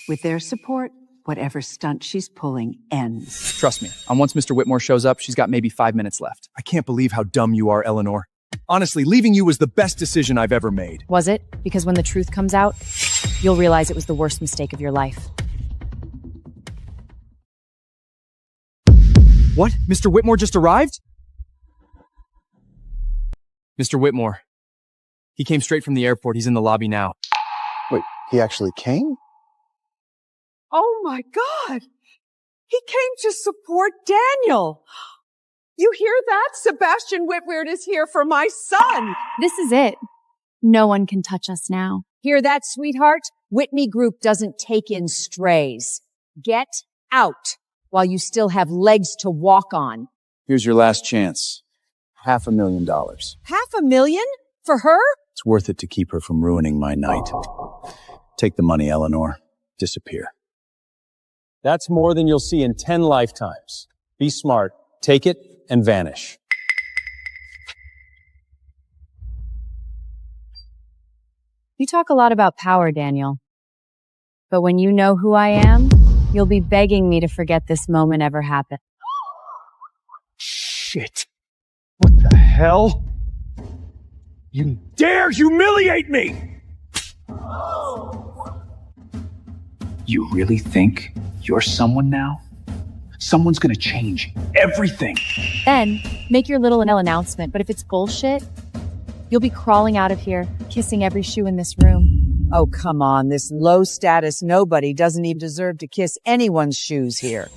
With their support, whatever stunt she's pulling ends. Trust me, and once Mr. Whitmore shows up, she's got maybe 5 minutes left. I can't believe how dumb you are, Eleanor. Honestly, leaving you was the best decision I've ever made. Was it? Because when the truth comes out, you'll realize it was the worst mistake of your life. What? Mr. Whitmore just arrived? Mr. Whitmore. He came straight from the airport. He's in the lobby now. Wait, he actually came? Oh my God! He came to support Daniel! You hear that? Sebastian Whitfield is here for my son! This is it. No one can touch us now. Hear that, sweetheart? Whitney Group doesn't take in strays. Get out while you still have legs to walk on. Here's your last chance. $500,000. $500,000? For her? It's worth it to keep her from ruining my night. Take the money, Eleanor. Disappear. That's more than you'll see in 10 lifetimes. Be smart. Take it and vanish. You talk a lot about power, Daniel. But when you know who I am, you'll be begging me to forget this moment ever happened. Shit. What the hell? You dare humiliate me! You really think you're someone now? someone's gonna change everything. Then, make your little announcement, but if it's bullshit, you'll be crawling out of here, kissing every shoe in this room. Oh, come on. This low-status nobody doesn't even deserve to kiss anyone's shoes here.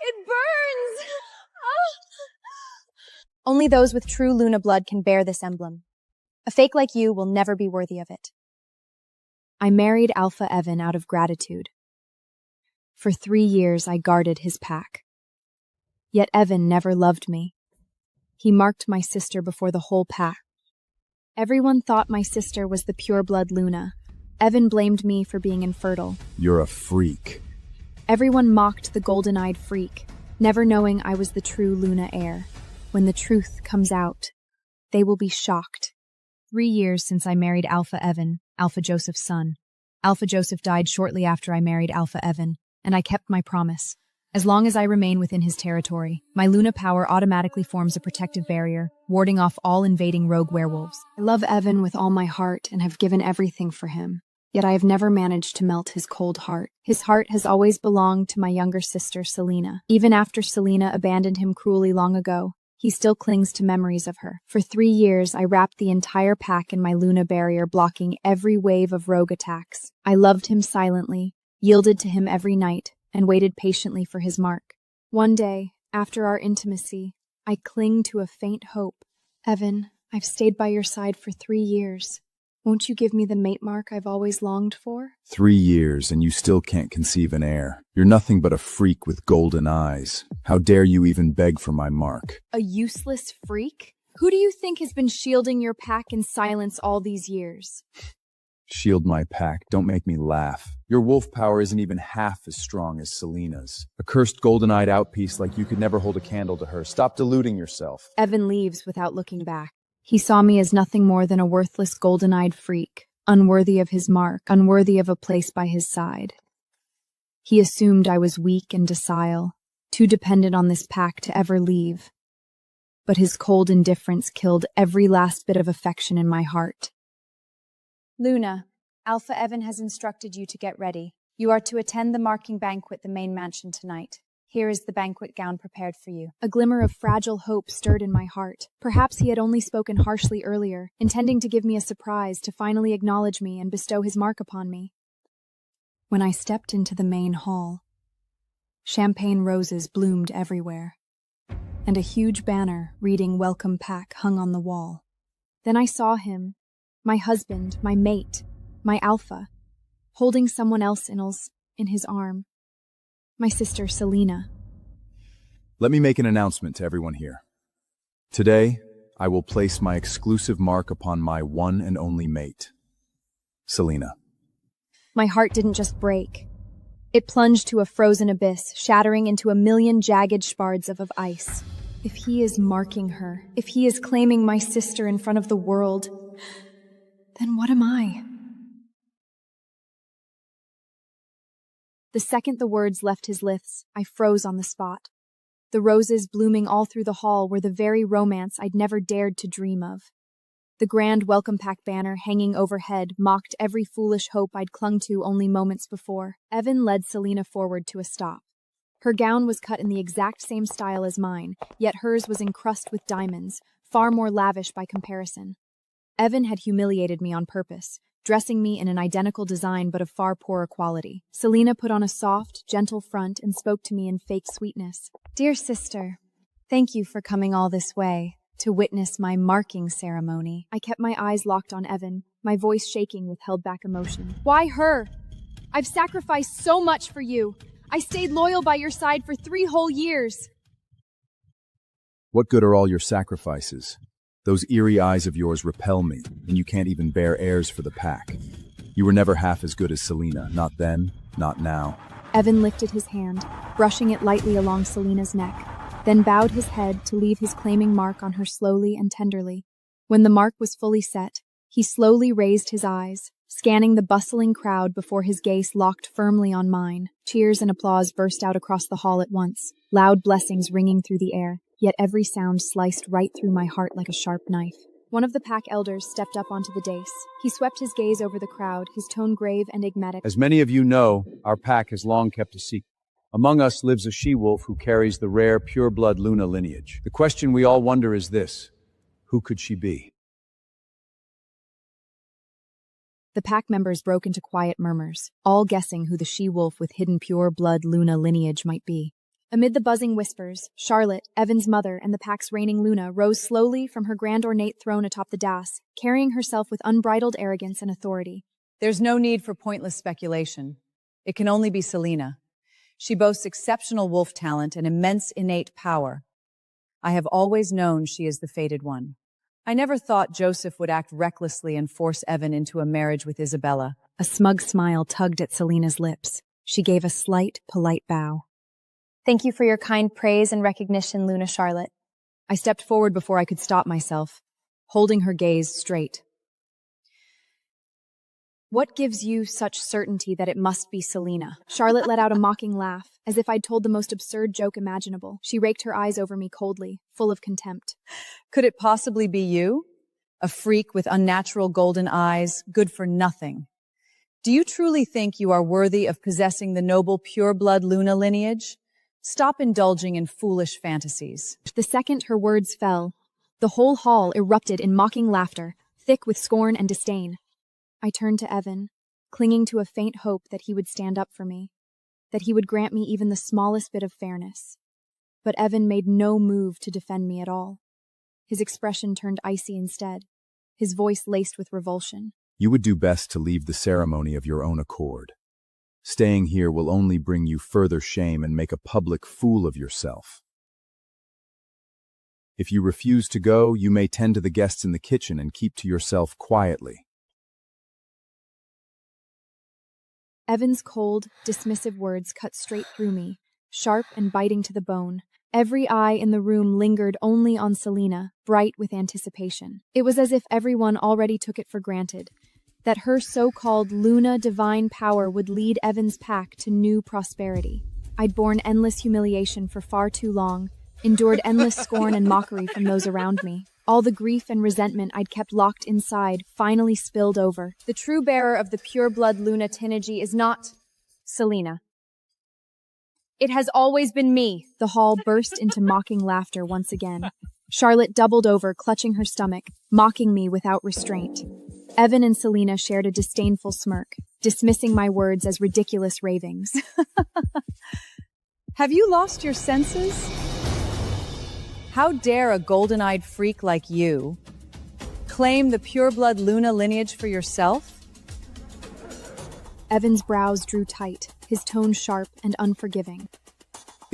It burns! Only those with true Luna blood can bear this emblem. A fake like you will never be worthy of it. I married Alpha Evan out of gratitude. For 3 years I guarded his pack. Yet Evan never loved me. He marked my sister before the whole pack. Everyone thought my sister was the pure-blood Luna. Evan blamed me for being infertile. You're a freak. Everyone mocked the golden-eyed freak, never knowing I was the true Luna heir. When the truth comes out, they will be shocked. 3 years since I married Alpha Evan, Alpha Joseph's son. Alpha Joseph died shortly after I married Alpha Evan, and I kept my promise. As long as I remain within his territory, my Luna power automatically forms a protective barrier, warding off all invading rogue werewolves. I love Evan with all my heart and have given everything for him. Yet I have never managed to melt his cold heart. His heart has always belonged to my younger sister, Selena. Even after Selena abandoned him cruelly long ago, he still clings to memories of her. For 3 years, I wrapped the entire pack in my Luna barrier, blocking every wave of rogue attacks. I loved him silently, yielded to him every night, and waited patiently for his mark. One day, after our intimacy, I cling to a faint hope. Evan, I've stayed by your side for 3 years. Won't you give me the mate mark I've always longed for? 3 years and you still can't conceive an heir. You're nothing but a freak with golden eyes. How dare you even beg for my mark? A useless freak? Who do you think has been shielding your pack in silence all these years? Shield my pack, don't make me laugh. Your wolf power isn't even half as strong as Selena's. A cursed golden-eyed outpiece like you could never hold a candle to her. Stop deluding yourself. Evan leaves without looking back. He saw me as nothing more than a worthless golden-eyed freak, unworthy of his mark, unworthy of a place by his side. He assumed I was weak and docile, too dependent on this pack to ever leave. But his cold indifference killed every last bit of affection in my heart. Luna, Alpha Evan has instructed you to get ready. You are to attend the marking banquet at the main mansion tonight. Here is the banquet gown prepared for you. A glimmer of fragile hope stirred in my heart. Perhaps he had only spoken harshly earlier, intending to give me a surprise, to finally acknowledge me and bestow his mark upon me. When I stepped into the main hall, champagne roses bloomed everywhere, and a huge banner reading "Welcome Pack" hung on the wall. Then I saw him, my husband, my mate, my Alpha, holding someone else in his arm. My sister, Selena. Let me make an announcement to everyone here. Today, I will place my exclusive mark upon my one and only mate, Selena. My heart didn't just break. It plunged to a frozen abyss, shattering into a million jagged shards of ice. If he is marking her, if he is claiming my sister in front of the world, then what am I? The second the words left his lips, I froze on the spot. The roses blooming all through the hall were the very romance I'd never dared to dream of. The grand welcome pack banner hanging overhead mocked every foolish hope I'd clung to only moments before. Evan led Selena forward to a stop. Her gown was cut in the exact same style as mine, yet hers was encrusted with diamonds, far more lavish by comparison. Evan had humiliated me on purpose, dressing me in an identical design but of far poorer quality. Selena put on a soft, gentle front and spoke to me in fake sweetness. Dear sister, thank you for coming all this way to witness my marking ceremony. I kept my eyes locked on Evan, my voice shaking with held-back emotion. Why her? I've sacrificed so much for you. I stayed loyal by your side for 3 whole years. What good are all your sacrifices? Those eerie eyes of yours repel me, and you can't even bear heirs for the pack. You were never half as good as Selena, not then, not now. Evan lifted his hand, brushing it lightly along Selena's neck. then bowed his head to leave his claiming mark on her slowly and tenderly. When the mark was fully set, he slowly raised his eyes, scanning the bustling crowd before his gaze locked firmly on mine. Cheers and applause burst out across the hall at once, loud blessings ringing through the air, yet every sound sliced right through my heart like a sharp knife. One of the pack elders stepped up onto the dais. He swept his gaze over the crowd, his tone grave and enigmatic. As many of you know, our pack has long kept a secret. Among us lives a she-wolf who carries the rare pure-blood Luna lineage. The question we all wonder is this: who could she be? The pack members broke into quiet murmurs, all guessing who the she-wolf with hidden pure-blood Luna lineage might be. Amid the buzzing whispers, Charlotte, Evan's mother and the pack's reigning Luna, rose slowly from her grand ornate throne atop the dais, carrying herself with unbridled arrogance and authority. There's no need for pointless speculation. It can only be Selena. She boasts exceptional wolf talent and immense innate power. I have always known she is the fated one. I never thought Joseph would act recklessly and force Evan into a marriage with Isabella. A smug smile tugged at Selena's lips. She gave a slight, polite bow. Thank you for your kind praise and recognition, Luna Charlotte. I stepped forward before I could stop myself, holding her gaze straight. What gives you such certainty that it must be Selena? Charlotte let out a mocking laugh, as if I'd told the most absurd joke imaginable. She raked her eyes over me coldly, full of contempt. Could it possibly be you? A freak with unnatural golden eyes, good for nothing. Do you truly think you are worthy of possessing the noble pure-blood Luna lineage? Stop indulging in foolish fantasies. The second her words fell, the whole hall erupted in mocking laughter, thick with scorn and disdain. I turned to Evan, clinging to a faint hope that he would stand up for me, that he would grant me even the smallest bit of fairness. But Evan made no move to defend me at all. His expression turned icy instead, his voice laced with revulsion. You would do best to leave the ceremony of your own accord. Staying here will only bring you further shame and make a public fool of yourself. If you refuse to go, you may tend to the guests in the kitchen and keep to yourself quietly. Evan's cold, dismissive words cut straight through me, sharp and biting to the bone. Every eye in the room lingered only on Selena, bright with anticipation. It was as if everyone already took it for granted, that her so-called Luna divine power would lead Evan's pack to new prosperity. I'd borne endless humiliation for far too long, endured endless scorn and mockery from those around me. All the grief and resentment I'd kept locked inside finally spilled over. The true bearer of the pure-blood Luna lineage is not Selena. It has always been me. The hall burst into mocking laughter once again. Charlotte doubled over, clutching her stomach, mocking me without restraint. Evan and Selena shared a disdainful smirk, dismissing my words as ridiculous ravings. Have you lost your senses? How dare a golden-eyed freak like you claim the pure-blood Luna lineage for yourself? Evan's brows drew tight, his tone sharp and unforgiving.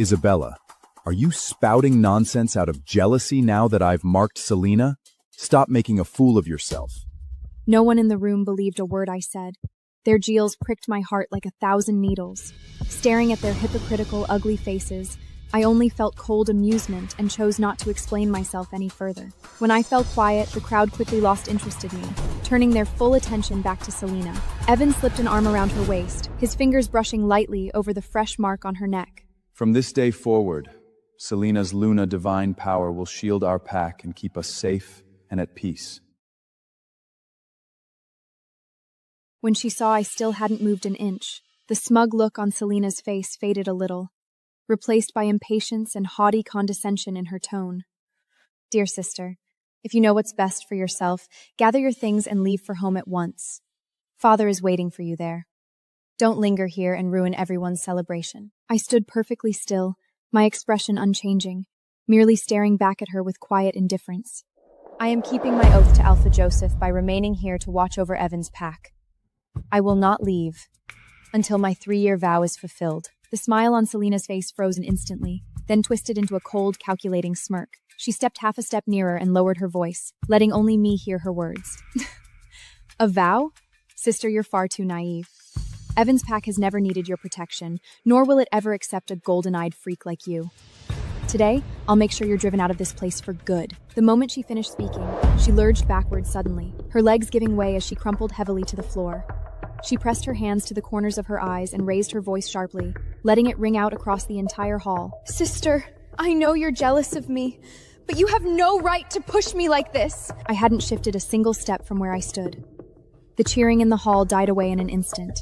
Isabella, are you spouting nonsense out of jealousy now that I've marked Selena? Stop making a fool of yourself. No one in the room believed a word I said. Their jeers pricked my heart like 1,000 needles. Staring at their hypocritical, ugly faces, I only felt cold amusement and chose not to explain myself any further. When I fell quiet, the crowd quickly lost interest in me, turning their full attention back to Selena. Evan slipped an arm around her waist, his fingers brushing lightly over the fresh mark on her neck. From this day forward, Selena's Luna divine power will shield our pack and keep us safe and at peace. When she saw I still hadn't moved an inch, the smug look on Selena's face faded a little, replaced by impatience and haughty condescension in her tone. Dear sister, if you know what's best for yourself, gather your things and leave for home at once. Father is waiting for you there. Don't linger here and ruin everyone's celebration. I stood perfectly still, my expression unchanging, merely staring back at her with quiet indifference. I am keeping my oath to Alpha Joseph by remaining here to watch over Evan's pack. I will not leave until my 3-year vow is fulfilled. The smile on Selena's face froze instantly, then twisted into a cold, calculating smirk. She stepped half a step nearer and lowered her voice, letting only me hear her words. A vow? Sister, you're far too naive. Evan's pack has never needed your protection, nor will it ever accept a golden-eyed freak like you. Today, I'll make sure you're driven out of this place for good. The moment she finished speaking, she lurched backward suddenly, her legs giving way as she crumpled heavily to the floor. She pressed her hands to the corners of her eyes and raised her voice sharply, letting it ring out across the entire hall. Sister, I know you're jealous of me, but you have no right to push me like this. I hadn't shifted a single step from where I stood. The cheering in the hall died away in an instant.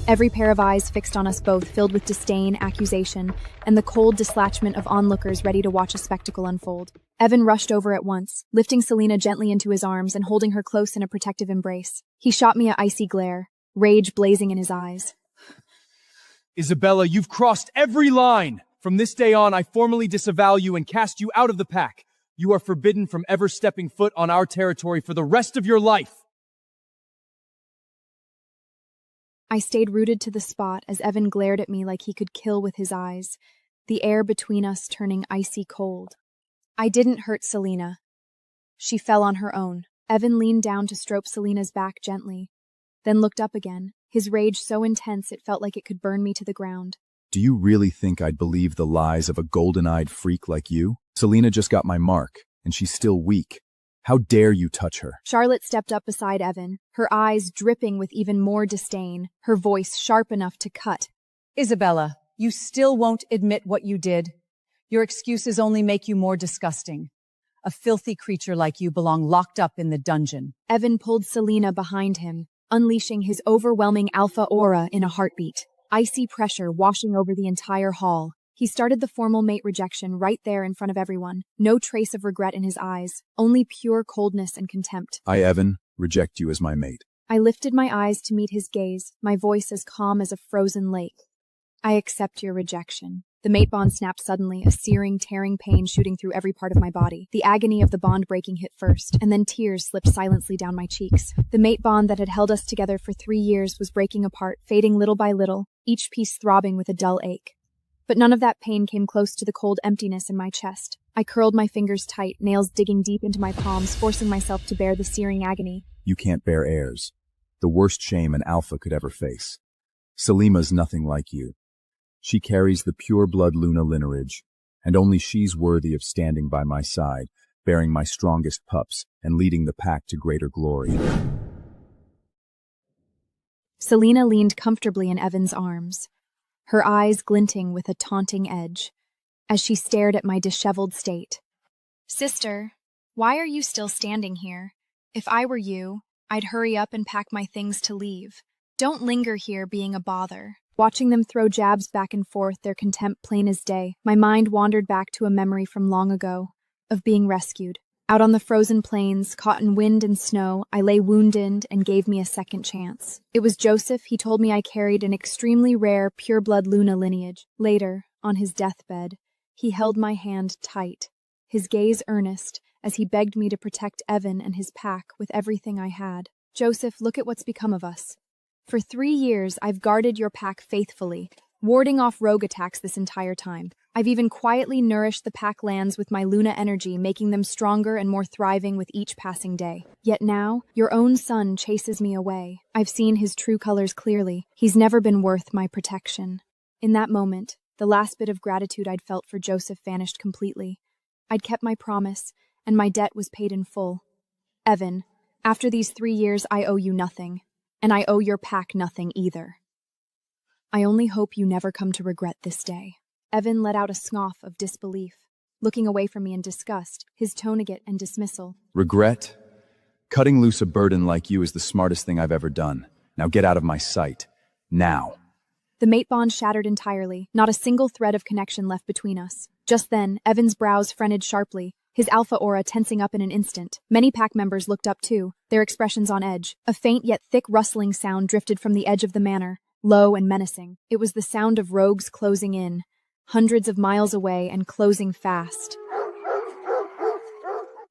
Every pair of eyes fixed on us both, filled with disdain, accusation, and the cold dislachment of onlookers ready to watch a spectacle unfold. Evan rushed over at once, lifting Selena gently into his arms and holding her close in a protective embrace. He shot me an icy glare, rage blazing in his eyes. Isabella, you've crossed every line! From this day on, I formally disavow you and cast you out of the pack. You are forbidden from ever stepping foot on our territory for the rest of your life. I stayed rooted to the spot as Evan glared at me like he could kill with his eyes, the air between us turning icy cold. I didn't hurt Selena. She fell on her own. Evan leaned down to stroke Selena's back gently, then looked up again, his rage so intense it felt like it could burn me to the ground. Do you really think I'd believe the lies of a golden-eyed freak like you? Selena just got my mark, and she's still weak. How dare you touch her? Charlotte stepped up beside Evan, her eyes dripping with even more disdain, her voice sharp enough to cut. Isabella, you still won't admit what you did. Your excuses only make you more disgusting. A filthy creature like you belong locked up in the dungeon. Evan pulled Selena behind him, unleashing his overwhelming alpha aura in a heartbeat. Icy pressure washing over the entire hall. He started the formal mate rejection right there in front of everyone. No trace of regret in his eyes, only pure coldness and contempt. I, Evan, reject you as my mate. I lifted my eyes to meet his gaze, my voice as calm as a frozen lake. I accept your rejection. The mate bond snapped suddenly, a searing, tearing pain shooting through every part of my body. The agony of the bond breaking hit first, and then tears slipped silently down my cheeks. The mate bond that had held us together for 3 years was breaking apart, fading little by little, each piece throbbing with a dull ache. But none of that pain came close to the cold emptiness in my chest. I curled my fingers tight, nails digging deep into my palms, forcing myself to bear the searing agony. You can't bear heirs. The worst shame an alpha could ever face. Selima's nothing like you. She carries the pure blood Luna lineage, and only she's worthy of standing by my side, bearing my strongest pups, and leading the pack to greater glory. Selena leaned comfortably in Evan's arms, her eyes glinting with a taunting edge, as she stared at my disheveled state. Sister, why are you still standing here? If I were you, I'd hurry up and pack my things to leave. Don't linger here being a bother. Watching them throw jabs back and forth, their contempt plain as day, my mind wandered back to a memory from long ago, of being rescued. Out on the frozen plains, caught in wind and snow, I lay wounded and gave me a second chance. It was Joseph. He told me I carried an extremely rare, pure-blood Luna lineage. Later, on his deathbed, he held my hand tight, his gaze earnest, as he begged me to protect Evan and his pack with everything I had. Joseph, look at what's become of us. For 3 years, I've guarded your pack faithfully, warding off rogue attacks this entire time. I've even quietly nourished the pack lands with my Luna energy, making them stronger and more thriving with each passing day. Yet now, your own son chases me away. I've seen his true colors clearly. He's never been worth my protection. In that moment, the last bit of gratitude I'd felt for Joseph vanished completely. I'd kept my promise, and my debt was paid in full. Evan, after these 3 years, I owe you nothing. And I owe your pack nothing either. I only hope you never come to regret this day. Evan let out a scoff of disbelief, looking away from me in disgust, his tone agate and dismissal. Regret? Cutting loose a burden like you is the smartest thing I've ever done. Now get out of my sight. Now. The mate bond shattered entirely, not a single thread of connection left between us. Just then, Evan's brows frented sharply, his alpha aura tensing up in an instant. Many pack members looked up too, their expressions on edge. A faint yet thick rustling sound drifted from the edge of the manor, low and menacing. It was the sound of rogues closing in, hundreds of miles away and closing fast.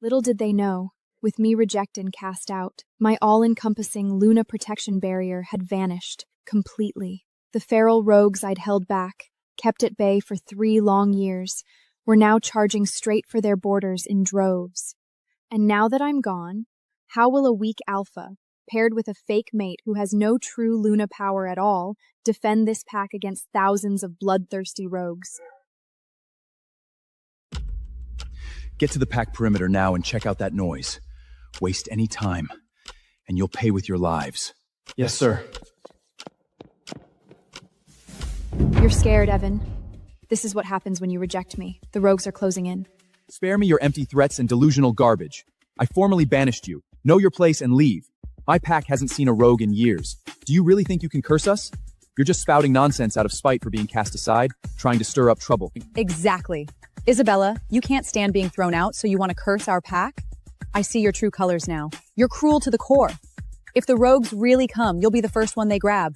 Little did they know, with me rejected and cast out, my all-encompassing Luna protection barrier had vanished completely. The feral rogues I'd held back, kept at bay for 3 long years, were now charging straight for their borders in droves. And now that I'm gone, how will a weak alpha, paired with a fake mate who has no true Luna power at all, defend this pack against thousands of bloodthirsty rogues? Get to the pack perimeter now and check out that noise. Waste any time, and you'll pay with your lives. Yes, sir. You're scared, Evan. This is what happens when you reject me. The rogues are closing in. Spare me your empty threats and delusional garbage. I formally banished you. Know your place and leave. My pack hasn't seen a rogue in years. Do you really think you can curse us? You're just spouting nonsense out of spite for being cast aside, trying to stir up trouble. Exactly. Isabella, you can't stand being thrown out, so you want to curse our pack? I see your true colors now. You're cruel to the core. If the rogues really come, you'll be the first one they grab.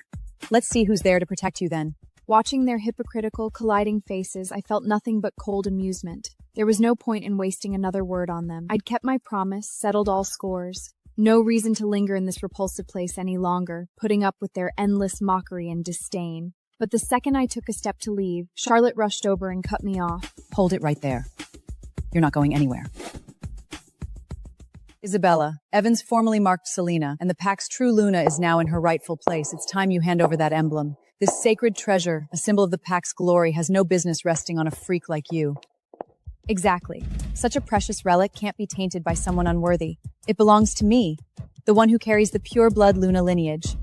Let's see who's there to protect you then. Watching their hypocritical, colliding faces, I felt nothing but cold amusement. There was no point in wasting another word on them. I'd kept my promise, settled all scores. No reason to linger in this repulsive place any longer, putting up with their endless mockery and disdain. But the second I took a step to leave, Charlotte rushed over and cut me off. Hold it right there. You're not going anywhere. Isabella, Evans formally marked Selena, and the pack's true Luna is now in her rightful place. It's time you hand over that emblem. This sacred treasure, a symbol of the pack's glory, has no business resting on a freak like you. Exactly. Such a precious relic can't be tainted by someone unworthy. It belongs to me, the one who carries the pure blood Luna lineage.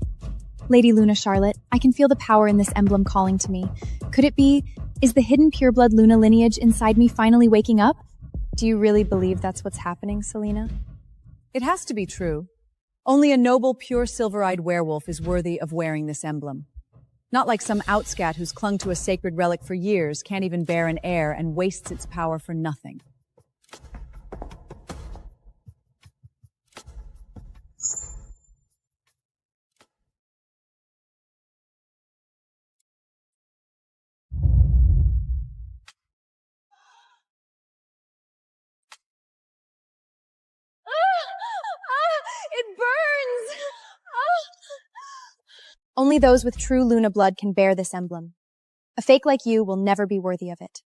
Lady Luna Charlotte, I can feel the power in this emblem calling to me. Could it be, is the hidden pure blood Luna lineage inside me finally waking up? Do you really believe that's what's happening, Selena? It has to be true. Only a noble, pure silver-eyed werewolf is worthy of wearing this emblem. Not like some outscat who's clung to a sacred relic for years, can't even bear an heir, and wastes its power for nothing. It burns! Only those with true Luna blood can bear this emblem. A fake like you will never be worthy of it.